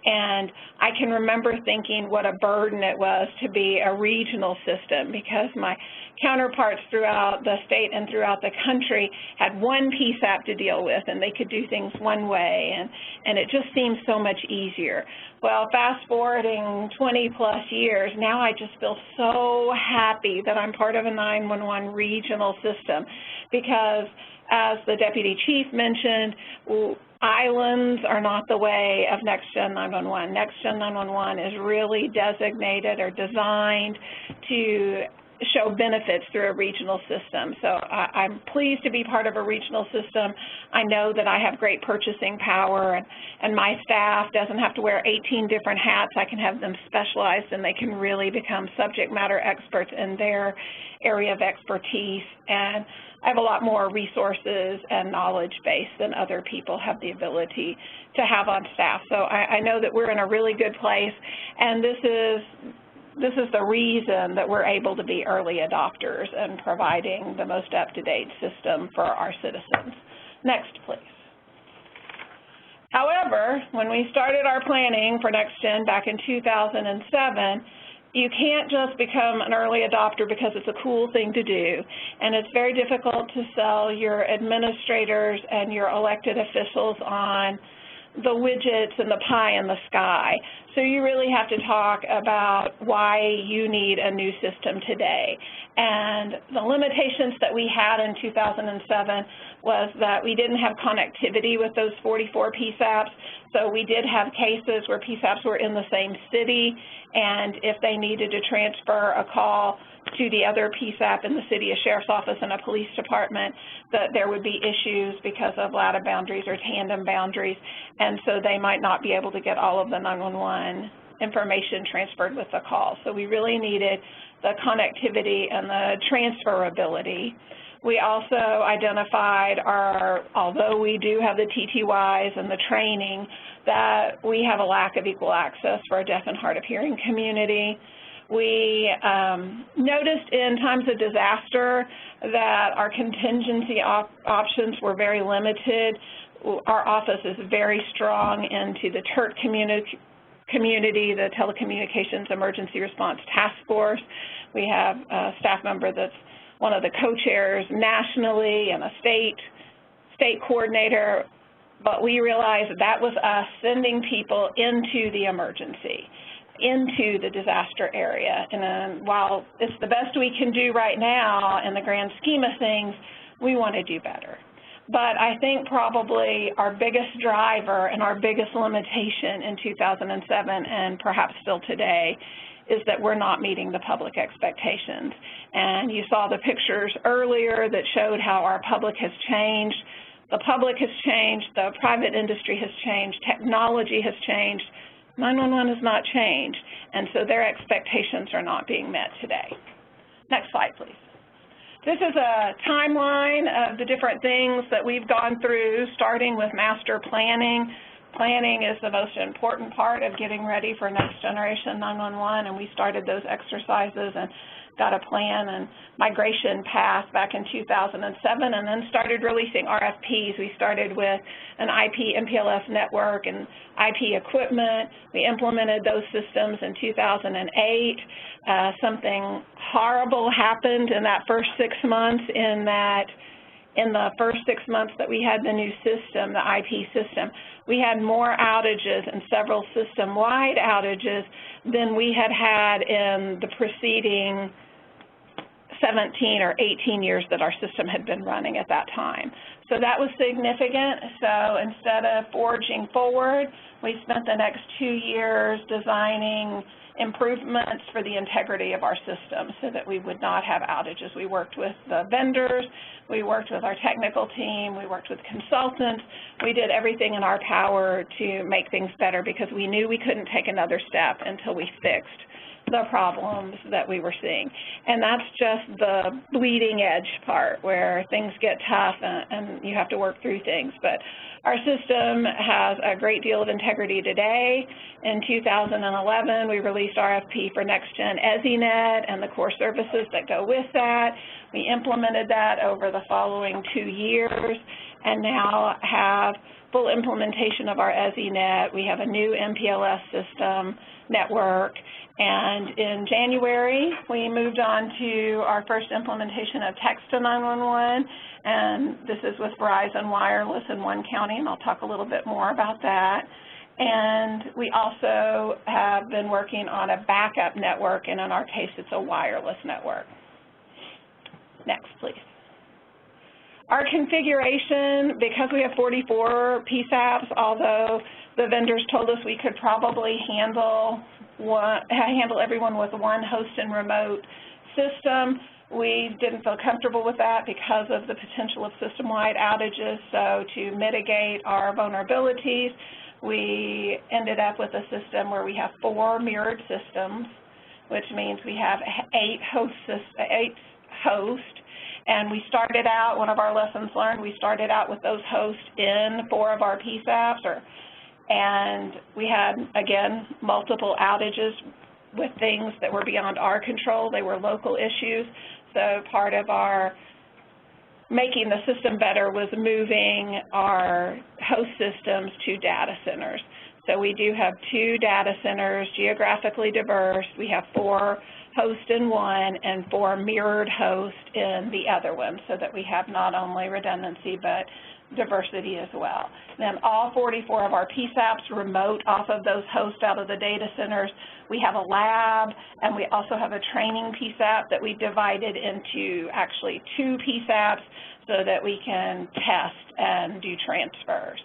and I can remember thinking what a burden it was to be a regional system because my counterparts throughout the state and throughout the country had one PSAP to deal with, and they could do things one way, and it just seemed so much easier. Well, fast forwarding 20-plus years, now I just feel so happy that I'm part of a 911 regional system because, as the Deputy Chief mentioned, islands are not the way of NextGen 911. NextGen 911 is really designated or designed to show benefits through a regional system. So I'm pleased to be part of a regional system. I know that I have great purchasing power, and my staff doesn't have to wear 18 different hats. I can have them specialized, and they can really become subject matter experts in their area of expertise. And I have a lot more resources and knowledge base than other people have the ability to have on staff. So I know that we're in a really good place, and this is the reason that we're able to be early adopters and providing the most up-to-date system for our citizens. Next, please. However, when we started our planning for NextGen back in 2007, you can't just become an early adopter because it's a cool thing to do, and it's very difficult to sell your administrators and your elected officials on the widgets and the pie in the sky. So you really have to talk about why you need a new system today. And the limitations that we had in 2007 was that we didn't have connectivity with those 44 PSAPs. So we did have cases where PSAPs were in the same city, and if they needed to transfer a call to the other PSAP in the city, a sheriff's office, and a police department, that there would be issues because of ladder boundaries or tandem boundaries, and so they might not be able to get all of the 911 information transferred with the call. So we really needed the connectivity and the transferability. We also identified although we do have the TTYs and the training, that we have a lack of equal access for our deaf and hard of hearing community. We noticed in times of disaster that our contingency options were very limited. Our office is very strong into the TERT community, the Telecommunications Emergency Response Task Force. We have a staff member that's one of the co-chairs nationally and a state coordinator, but we realized that was us sending people into the emergency, into the disaster area. And while it's the best we can do right now in the grand scheme of things, we want to do better. But I think probably our biggest driver and our biggest limitation in 2007 and perhaps still today is that we're not meeting the public expectations. And you saw the pictures earlier that showed how our public has changed. The public has changed, the private industry has changed, technology has changed. 911 has not changed, and so their expectations are not being met today. Next slide, please. This is a timeline of the different things that we've gone through, starting with master planning. Planning is the most important part of getting ready for next generation 911, and we started those exercises and got a plan and migration path back in 2007, and then started releasing RFPs. We started with an IP MPLS network and IP equipment. We implemented those systems in 2008. Something horrible happened in that first 6 months in the first 6 months that we had the new system, the IP system, we had more outages and several system-wide outages than we had had in the preceding 17 or 18 years that our system had been running at that time. So that was significant. So instead of forging forward, we spent the next 2 years designing improvements for the integrity of our system so that we would not have outages. We worked with the vendors, we worked with our technical team, we worked with consultants. We did everything in our power to make things better because we knew we couldn't take another step until we fixed the problems that we were seeing. And that's just the bleeding edge part where things get tough and you have to work through things. But our system has a great deal of integrity today. In 2011, we released RFP for next-gen EZNet and the core services that go with that. We implemented that over the following 2 years and now have full implementation of our EZNet. We have a new MPLS system network, and in January we moved on to our first implementation of text to 911, and this is with Verizon Wireless in one county, and I'll talk a little bit more about that. And we also have been working on a backup network, and in our case it's a wireless network. Next, please. Our configuration, because we have 44 PSAPs, although the vendors told us we could probably handle everyone with one host and remote system, we didn't feel comfortable with that because of the potential of system-wide outages. So to mitigate our vulnerabilities, we ended up with a system where we have 4 mirrored systems, which means we have 8 hosts. And we started out, one of our lessons learned, we started out with those hosts in 4 of our PSAPs, and we had, again, multiple outages with things that were beyond our control. They were local issues. So part of our making the system better was moving our host systems to data centers. So we do have 2 data centers, geographically diverse. We have 4 hosts in one and 4 mirrored hosts in the other one, so that we have not only redundancy but diversity as well. Then all 44 of our PSAPs remote off of those hosts out of the data centers. We have a lab, and we also have a training PSAP that we divided into actually 2 PSAPs so that we can test and do transfers.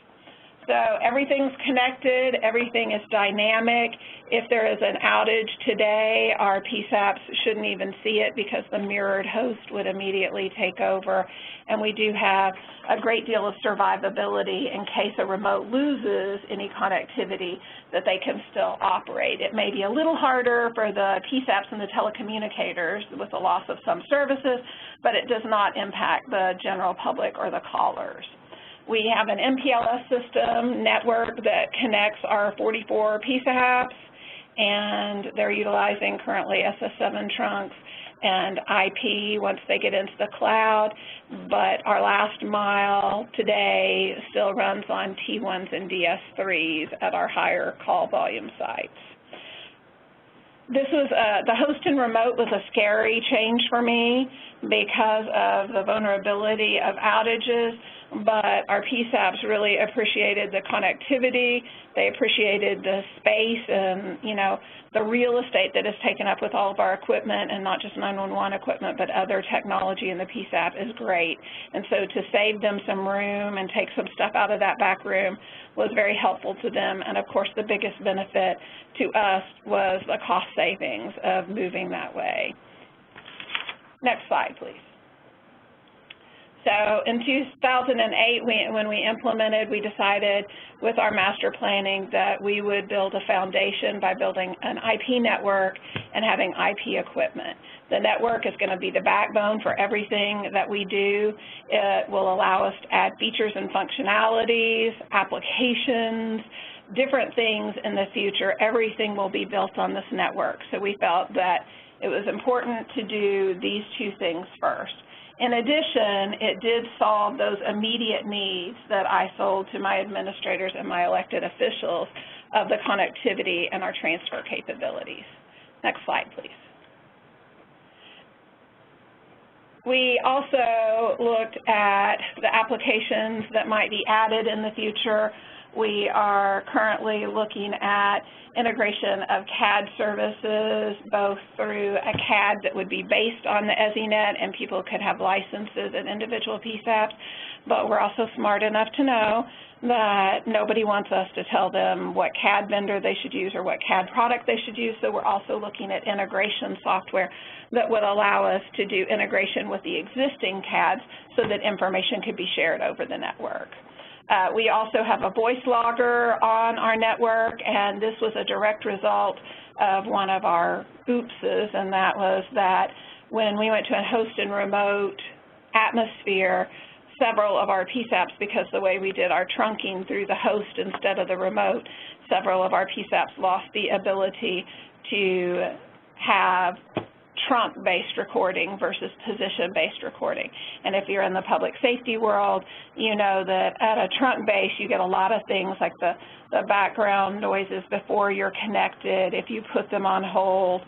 So everything's connected, everything is dynamic. If there is an outage today, our PSAPs shouldn't even see it because the mirrored host would immediately take over. And we do have a great deal of survivability in case a remote loses any connectivity, that they can still operate. It may be a little harder for the PSAPs and the telecommunicators with the loss of some services, but it does not impact the general public or the callers. We have an MPLS system network that connects our 44 PSAPs, and they're utilizing currently SS7 trunks and IP once they get into the cloud, but our last mile today still runs on T1s and DS3s at our higher call volume sites. This was the host and remote was a scary change for me because of the vulnerability of outages, but our PSAPs really appreciated the connectivity. They appreciated the space and, you know, the real estate that is taken up with all of our equipment, and not just 911 equipment, but other technology in the PSAP is great. And so to save them some room and take some stuff out of that back room was very helpful to them. And of course, the biggest benefit to us was the cost savings of moving that way. Next slide, please. So in 2008, when we implemented, we decided with our master planning that we would build a foundation by building an IP network and having IP equipment. The network is going to be the backbone for everything that we do. It will allow us to add features and functionalities, applications, different things in the future. Everything will be built on this network. So we felt that it was important to do these 2 things first. In addition, it did solve those immediate needs that I sold to my administrators and my elected officials of the connectivity and our transfer capabilities. Next slide, please. We also looked at the applications that might be added in the future. We are currently looking at integration of CAD services, both through a CAD that would be based on the EZNet, and people could have licenses and individual PSAPs, but we're also smart enough to know that nobody wants us to tell them what CAD vendor they should use or what CAD product they should use, so we're also looking at integration software that would allow us to do integration with the existing CADs so that information could be shared over the network. We also have a voice logger on our network, and this was a direct result of one of our oopses, and that was that when we went to a host and remote atmosphere, several of our PSAPs, because the way we did our trunking through the host instead of the remote, several of our PSAPs lost the ability to have trunk-based recording versus position-based recording. And if you're in the public safety world, you know that at a trunk base you get a lot of things like the background noises before you're connected. If you put them on hold,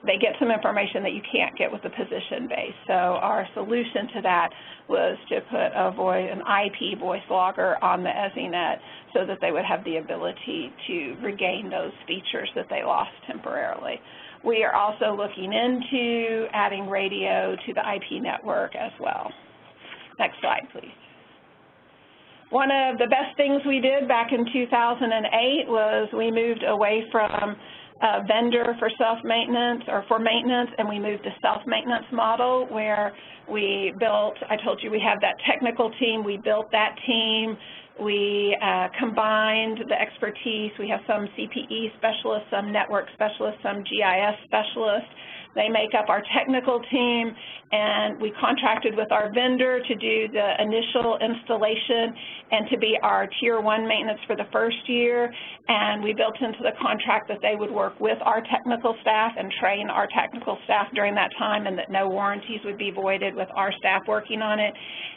they get some information that you can't get with the position base. So our solution to that was to put an IP voice logger on the EZNet so that they would have the ability to regain those features that they lost temporarily. We are also looking into adding radio to the IP network as well. Next slide, please. One of the best things we did back in 2008 was we moved away from a vendor for self-maintenance or for maintenance, and we moved to self-maintenance model where we built, I told you we have that technical team, we built that team, we combined the expertise. We have some CPE specialists, some network specialists, some GIS specialists. They make up our technical team, and we contracted with our vendor to do the initial installation and to be our Tier 1 maintenance for the first year, and we built into the contract that they would work with our technical staff and train our technical staff during that time, and that no warranties would be voided with our staff working on it.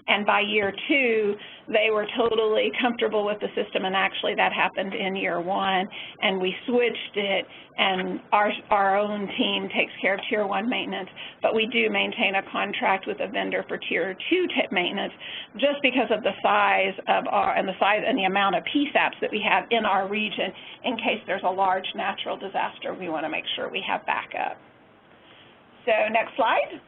And by year 2, they were totally comfortable with the system, and actually that happened in year 1, and we switched it, and our own team takes care of Tier 1 maintenance, but we do maintain a contract with a vendor for Tier 2 maintenance just because of the size of and the amount of PSAPs that we have in our region. In case there's a large natural disaster, we want to make sure we have backup. So next slide.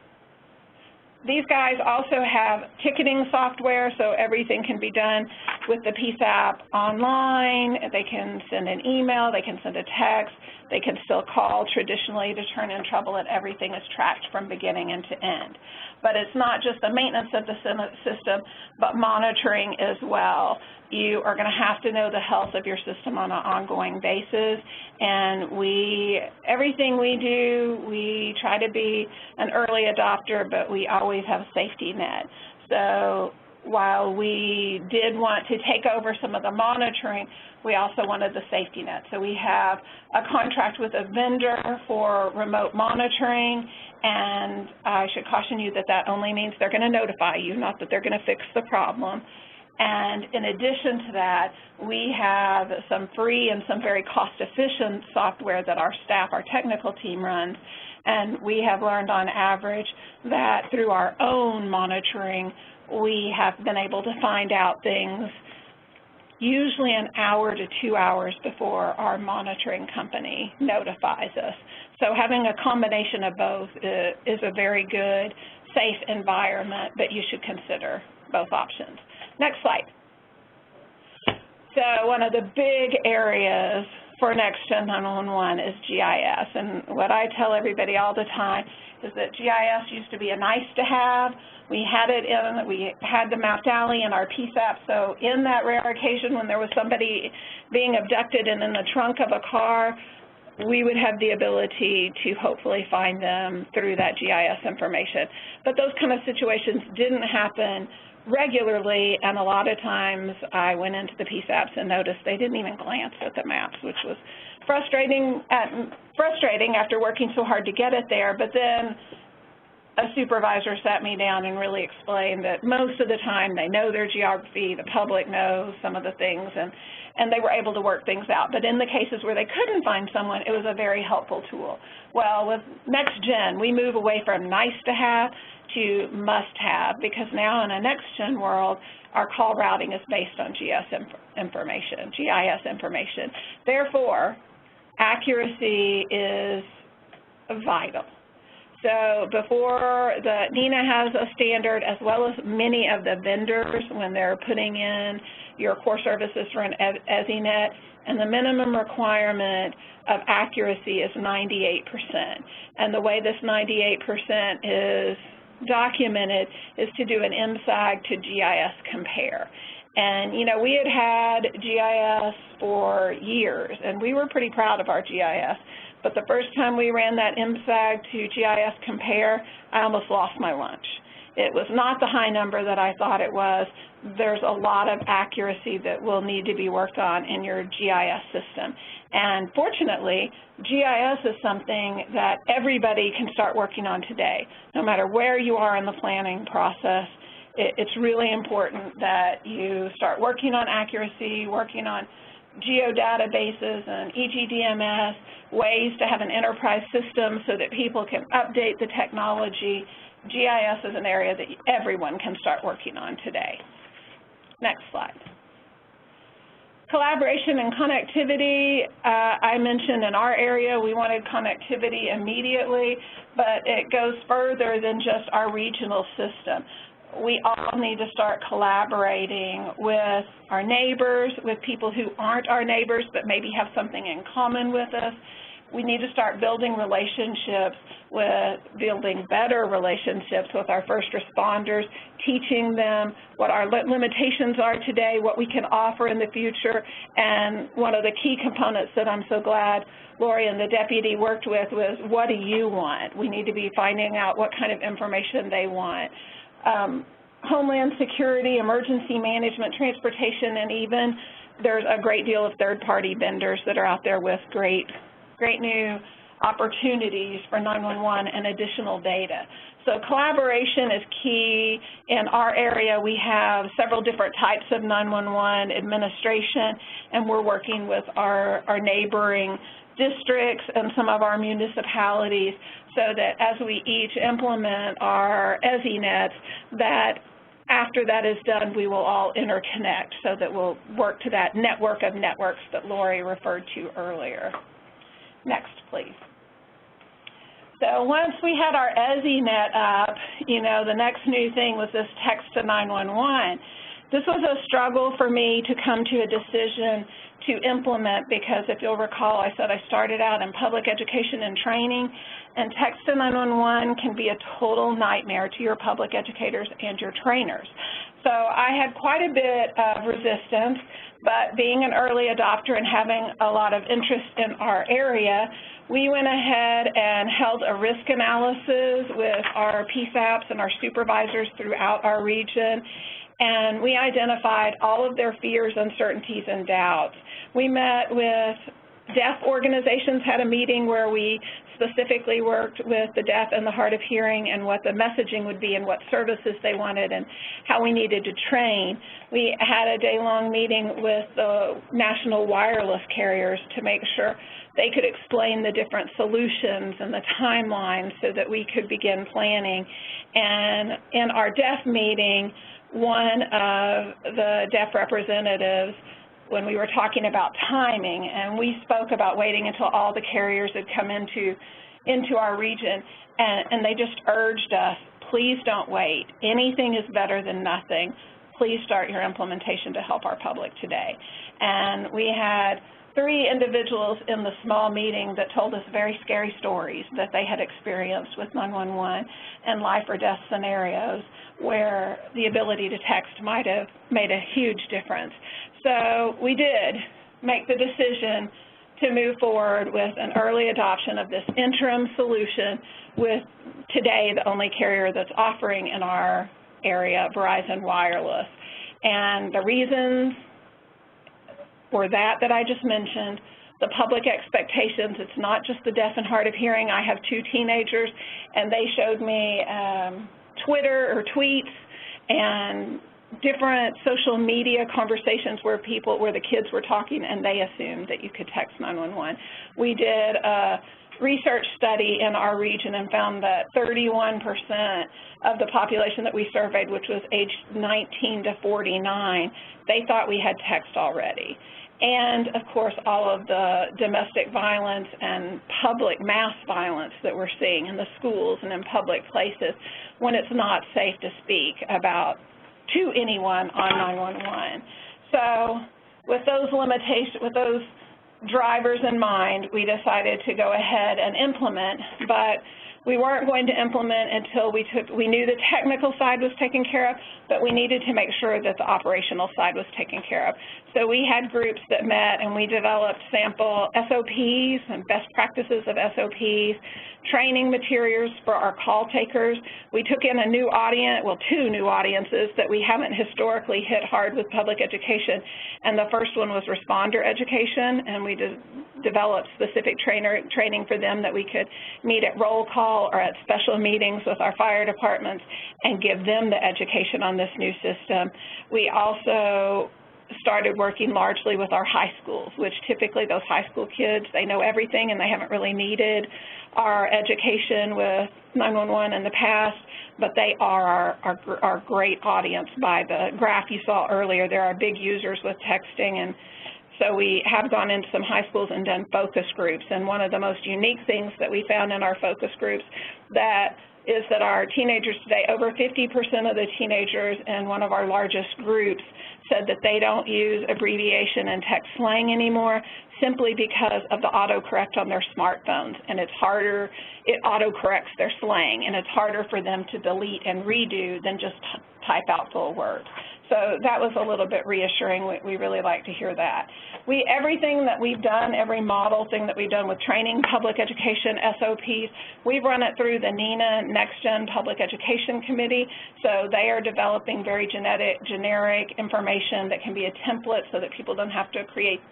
These guys also have ticketing software, so everything can be done with the PSAP online. They can send an email, they can send a text, they can still call traditionally to turn in trouble, and everything is tracked from beginning and to end. But it's not just the maintenance of the system, but monitoring as well. You are going to have to know the health of your system on an ongoing basis, and everything we do, we try to be an early adopter, but we always have a safety net. So while we did want to take over some of the monitoring, we also wanted the safety net. So we have a contract with a vendor for remote monitoring, and I should caution you that that only means they're going to notify you, not that they're going to fix the problem. And in addition to that, we have some free and some very cost-efficient software that our staff, our technical team runs, and we have learned on average that through our own monitoring, we have been able to find out things usually an hour to 2 hours before our monitoring company notifies us. So having a combination of both is a very good, safe environment, but you should consider both options. Next slide. So one of the big areas for Next-Gen 911 is GIS, and what I tell everybody all the time is that GIS used to be a nice-to-have. We had the mapped alley in our PSAP, so in that rare occasion when there was somebody being abducted and in the trunk of a car, we would have the ability to hopefully find them through that GIS information. But those kind of situations didn't happen regularly, and a lot of times I went into the PSAPs and noticed they didn't even glance at the maps, which was frustrating after working so hard to get it there. But then a supervisor sat me down and really explained that most of the time they know their geography, the public knows some of the things, and they were able to work things out. But in the cases where they couldn't find someone, it was a very helpful tool. Well, with Next-Gen, we move away from nice-to-have to must-have, because now in a Next-Gen world, our call routing is based on GIS information. Therefore, accuracy is vital. So before NINA has a standard, as well as many of the vendors when they're putting in your core services for an EZNet, and the minimum requirement of accuracy is 98%. And the way this 98% is documented is to do an MSAG to GIS compare. And, you know, we had GIS for years, and we were pretty proud of our GIS. but the first time we ran that MSAG to GIS compare, I almost lost my lunch. It was not the high number that I thought it was. There's a lot of accuracy that will need to be worked on in your GIS system. And fortunately, GIS is something that everybody can start working on today. No matter where you are in the planning process, it's really important that you start working on accuracy, working on geodatabases and EGDMS, ways to have an enterprise system so that people can update the technology. GIS is an area that everyone can start working on today. Next slide. Collaboration and connectivity, I mentioned in our area we wanted connectivity immediately, but it goes further than just our regional system. We all need to start collaborating with our neighbors, with people who aren't our neighbors but maybe have something in common with us. We need to start building relationships better relationships with our first responders, teaching them what our limitations are today, what we can offer in the future, and one of the key components that I'm so glad Lori and the deputy worked with was, what do you want? We need to be finding out what kind of information they want. Homeland security, emergency management, transportation, and even there's a great deal of third-party vendors that are out there with great new opportunities for 911 and additional data. So collaboration is key. In our area, we have several different types of 911 administration, and we're working with our neighboring districts and some of our municipalities so that as we each implement our EZNets, that after that is done, we will all interconnect so that we'll work to that network of networks that Lori referred to earlier. Next, please. So once we had our EZNet up, the next new thing was this text to 911. This was a struggle for me to come to a decision to implement because if you'll recall, I said I started out in public education and training, and text to 911 can be a total nightmare to your public educators and your trainers. So I had quite a bit of resistance, but being an early adopter and having a lot of interest in our area, we went ahead and held a risk analysis with our PSAPs and our supervisors throughout our region, and we identified all of their fears, uncertainties, and doubts. We met with deaf organizations, had a meeting where we specifically worked with the deaf and the hard of hearing and what the messaging would be and what services they wanted and how we needed to train. We had a day-long meeting with the national wireless carriers to make sure they could explain the different solutions and the timelines so that we could begin planning. And in our deaf meeting, one of the deaf representatives, when we were talking about timing, and we spoke about waiting until all the carriers had come into our region, and they just urged us, please don't wait. Anything is better than nothing. Please start your implementation to help our public today. And we had 3 individuals in the small meeting that told us very scary stories that they had experienced with 911 and life or death scenarios where the ability to text might have made a huge difference. So we did make the decision to move forward with an early adoption of this interim solution with today the only carrier that's offering in our area, Verizon Wireless. And the reasons for that I just mentioned, the public expectations, it's not just the deaf and hard of hearing. I have 2 teenagers, and they showed me Twitter or tweets and different social media conversations where the kids were talking and they assumed that you could text 911. We did a research study in our region and found that 31% of the population that we surveyed, which was aged 19 to 49, they thought we had text already. And, of course, all of the domestic violence and public mass violence that we're seeing in the schools and in public places when it's not safe to speak about to anyone on 911. So with those limitations, with those drivers in mind, we decided to go ahead and implement, but We weren't going to implement until we knew the technical side was taken care of, but we needed to make sure that the operational side was taken care of. So we had groups that met and we developed sample SOPs and best practices of SOPs, training materials for our call takers. We took in a new audience, well, 2 new audiences that we haven't historically hit hard with public education, and the first one was responder education, and we developed specific training for them that we could meet at roll call or at special meetings with our fire departments and give them the education on this new system. We also started working largely with our high schools, which typically those high school kids, they know everything and they haven't really needed our education with 911 in the past, but they are our great audience. By the graph you saw earlier, there are big users with texting, and so we have gone into some high schools and done focus groups. And one of the most unique things that we found in our focus groups is that our teenagers today, over 50% of the teenagers in one of our largest groups said that they don't use abbreviation and text slang anymore simply because of the autocorrect on their smartphones. And it's harder, it autocorrects their slang, and it's harder for them to delete and redo than just type out full words. So that was a little bit reassuring. We really like to hear that. Everything that we've done, every model thing that we've done with training, public education, SOPs, we've run it through the NENA Next Gen Public Education Committee. So they are developing very generic information that can be a template so that people don't have to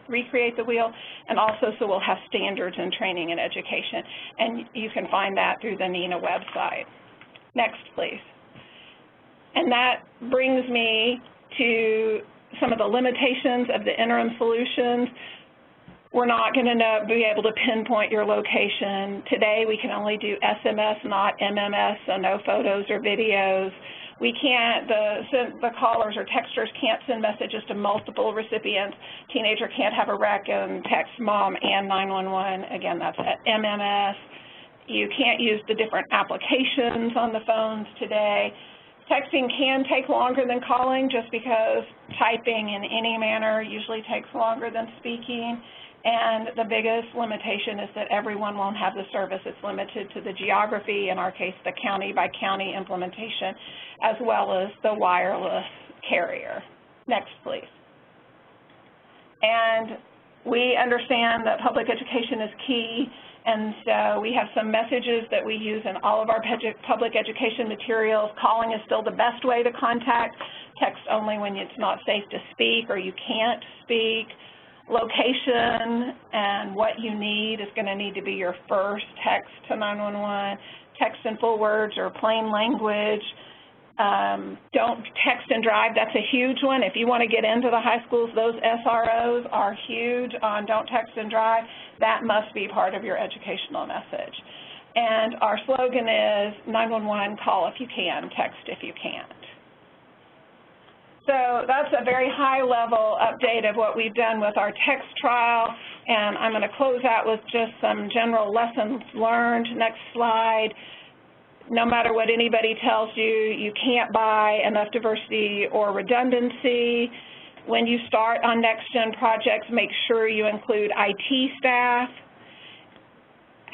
recreate the wheel, and also so we'll have standards in training and education. And you can find that through the NENA website. Next, please. And that brings me to some of the limitations of the interim solutions. We're not going to be able to pinpoint your location. Today, we can only do SMS, not MMS, so no photos or videos. We can't, the callers or texters can't send messages to multiple recipients. Teenager can't have a rec and text mom and 911. Again, that's MMS. You can't use the different applications on the phones today. Texting can take longer than calling just because typing in any manner usually takes longer than speaking. And the biggest limitation is that everyone won't have the service. It's limited to the geography, in our case, the county-by-county implementation, as well as the wireless carrier. Next, please. And we understand that public education is key. And so we have some messages that we use in all of our public education materials. Calling is still the best way to contact. Text only when it's not safe to speak or you can't speak. Location and what you need is going to need to be your first text to 911. Text in full words or plain language. Don't text and drive. That's a huge one. If you want to get into the high schools, those SROs are huge on don't text and drive. That must be part of your educational message. And our slogan is 911, call if you can, text if you can't. So that's a very high-level update of what we've done with our text trial, and I'm going to close out with just some general lessons learned. Next slide. No matter what anybody tells you, you can't buy enough diversity or redundancy. When you start on next-gen projects, make sure you include IT staff,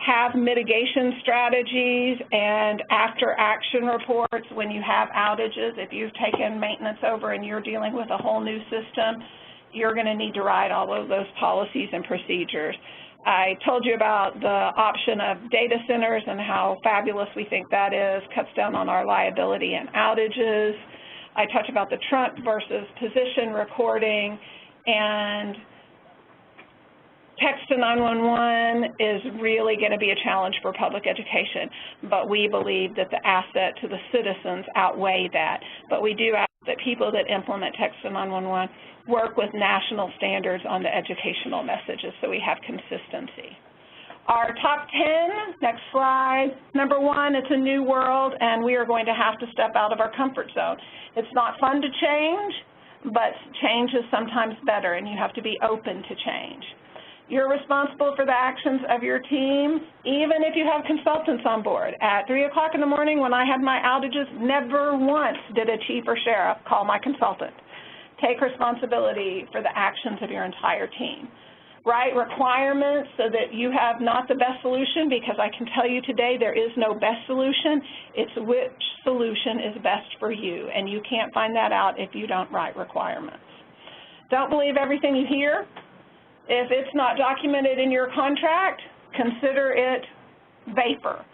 have mitigation strategies and after-action reports when you have outages. If you've taken maintenance over and you're dealing with a whole new system, you're going to need to write all of those policies and procedures. I told you about the option of data centers and how fabulous we think that is, cuts down on our liability and outages. I talked about the trunk versus position recording, and text to 911 is really going to be a challenge for public education, but we believe that the asset to the citizens outweigh that. But we do ask that people that implement text to 911 work with national standards on the educational messages so we have consistency. Our top 10, next slide. Number one, it's a new world, and we are going to have to step out of our comfort zone. It's not fun to change, but change is sometimes better, and you have to be open to change. You're responsible for the actions of your team, even if you have consultants on board. At 3 o'clock in the morning when I had my outages, never once did a chief or sheriff call my consultant. Take responsibility for the actions of your entire team. Write requirements so that you have not the best solution, because I can tell you today there is no best solution. It's which solution is best for you, and you can't find that out if you don't write requirements. Don't believe everything you hear. If it's not documented in your contract, consider it vapor.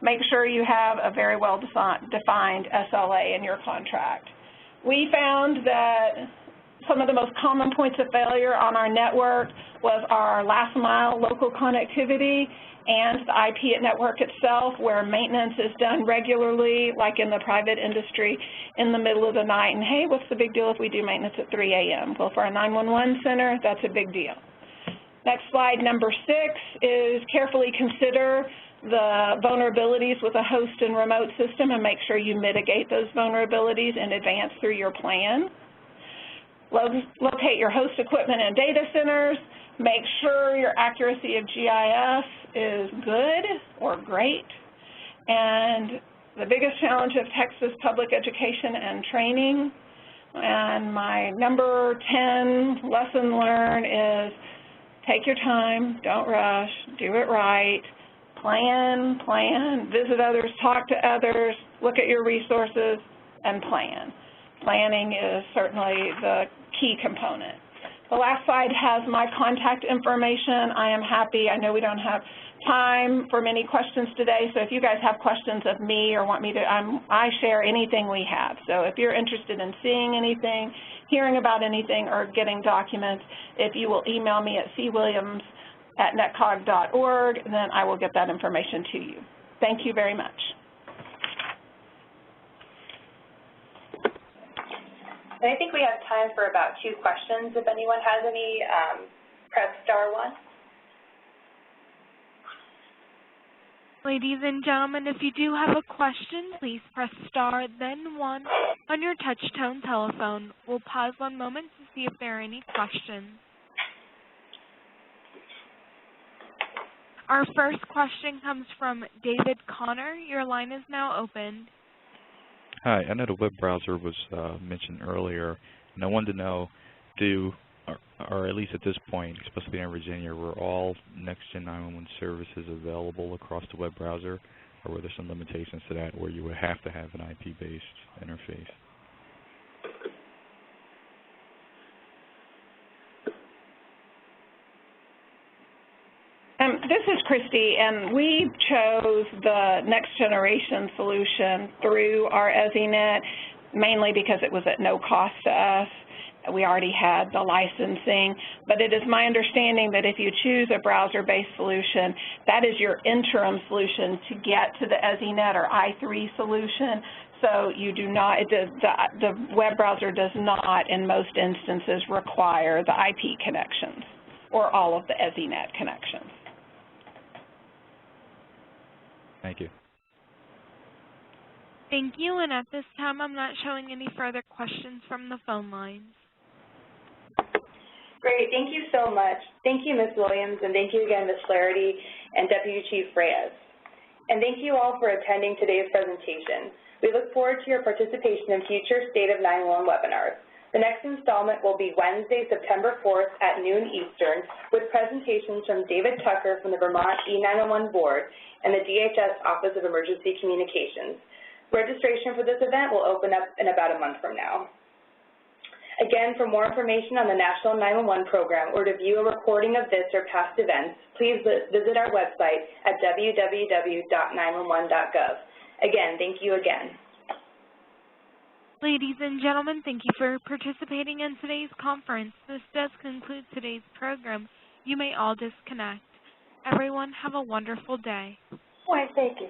Make sure you have a very well-defined SLA in your contract. We found that some of the most common points of failure on our network was our last mile local connectivity and the IP network itself, where maintenance is done regularly, like in the private industry, in the middle of the night. And hey, what's the big deal if we do maintenance at 3 a.m.? Well, for a 911 center, that's a big deal. Next slide, number 6, is carefully consider the vulnerabilities with a host and remote system and make sure you mitigate those vulnerabilities in advance through your plan. Locate your host equipment and data centers. Make sure your accuracy of GIS is good or great. And the biggest challenge of Texas public education and training, and my number 10 lesson learned is take your time, don't rush, do it right, plan, visit others, talk to others, look at your resources, and plan. Planning is certainly the key component. The last slide has my contact information. I am happy. I know we don't have time for many questions today, so if you guys have questions of me or want me to, I share anything we have. So if you're interested in seeing anything, hearing about anything, or getting documents, if you will email me at cwilliams@netcog.org, then I will get that information to you. Thank you very much. And I think we have time for about 2 questions. If anyone has any, press *1. Ladies and gentlemen, if you do have a question, please press star, then 1 on your touch-tone telephone. We'll pause 1 moment to see if there are any questions. Our first question comes from David Connor. Your line is now open. Hi, I know the web browser was mentioned earlier, and I wanted to know, or at least at this point, especially in Virginia, were all next-gen 911 services available across the web browser, or were there some limitations to that where you would have to have an IP-based interface? This is Christy, and we chose the next generation solution through our EZNet mainly because it was at no cost to us. We already had the licensing, but it is my understanding that if you choose a browser-based solution, that is your interim solution to get to the EZNet or I3 solution. So you do not, the web browser does not, in most instances, require the IP connections or all of the EZNet connections. Thank you. Thank you, and at this time, I'm not showing any further questions from the phone lines. Great, thank you so much. Thank you, Ms. Williams, and thank you again, Ms. Flaherty and Deputy Chief Reyes. And thank you all for attending today's presentation. We look forward to your participation in future State of 911 webinars. The next installment will be Wednesday, September 4th at noon Eastern, with presentations from David Tucker from the Vermont E911 Board and the DHS Office of Emergency Communications. Registration for this event will open up in about a month from now. Again, for more information on the National 911 Program or to view a recording of this or past events, please visit our website at www.911.gov. Again, thank you again. Ladies and gentlemen, thank you for participating in today's conference. This does conclude today's program. You may all disconnect. Everyone, have a wonderful day. Why, thank you.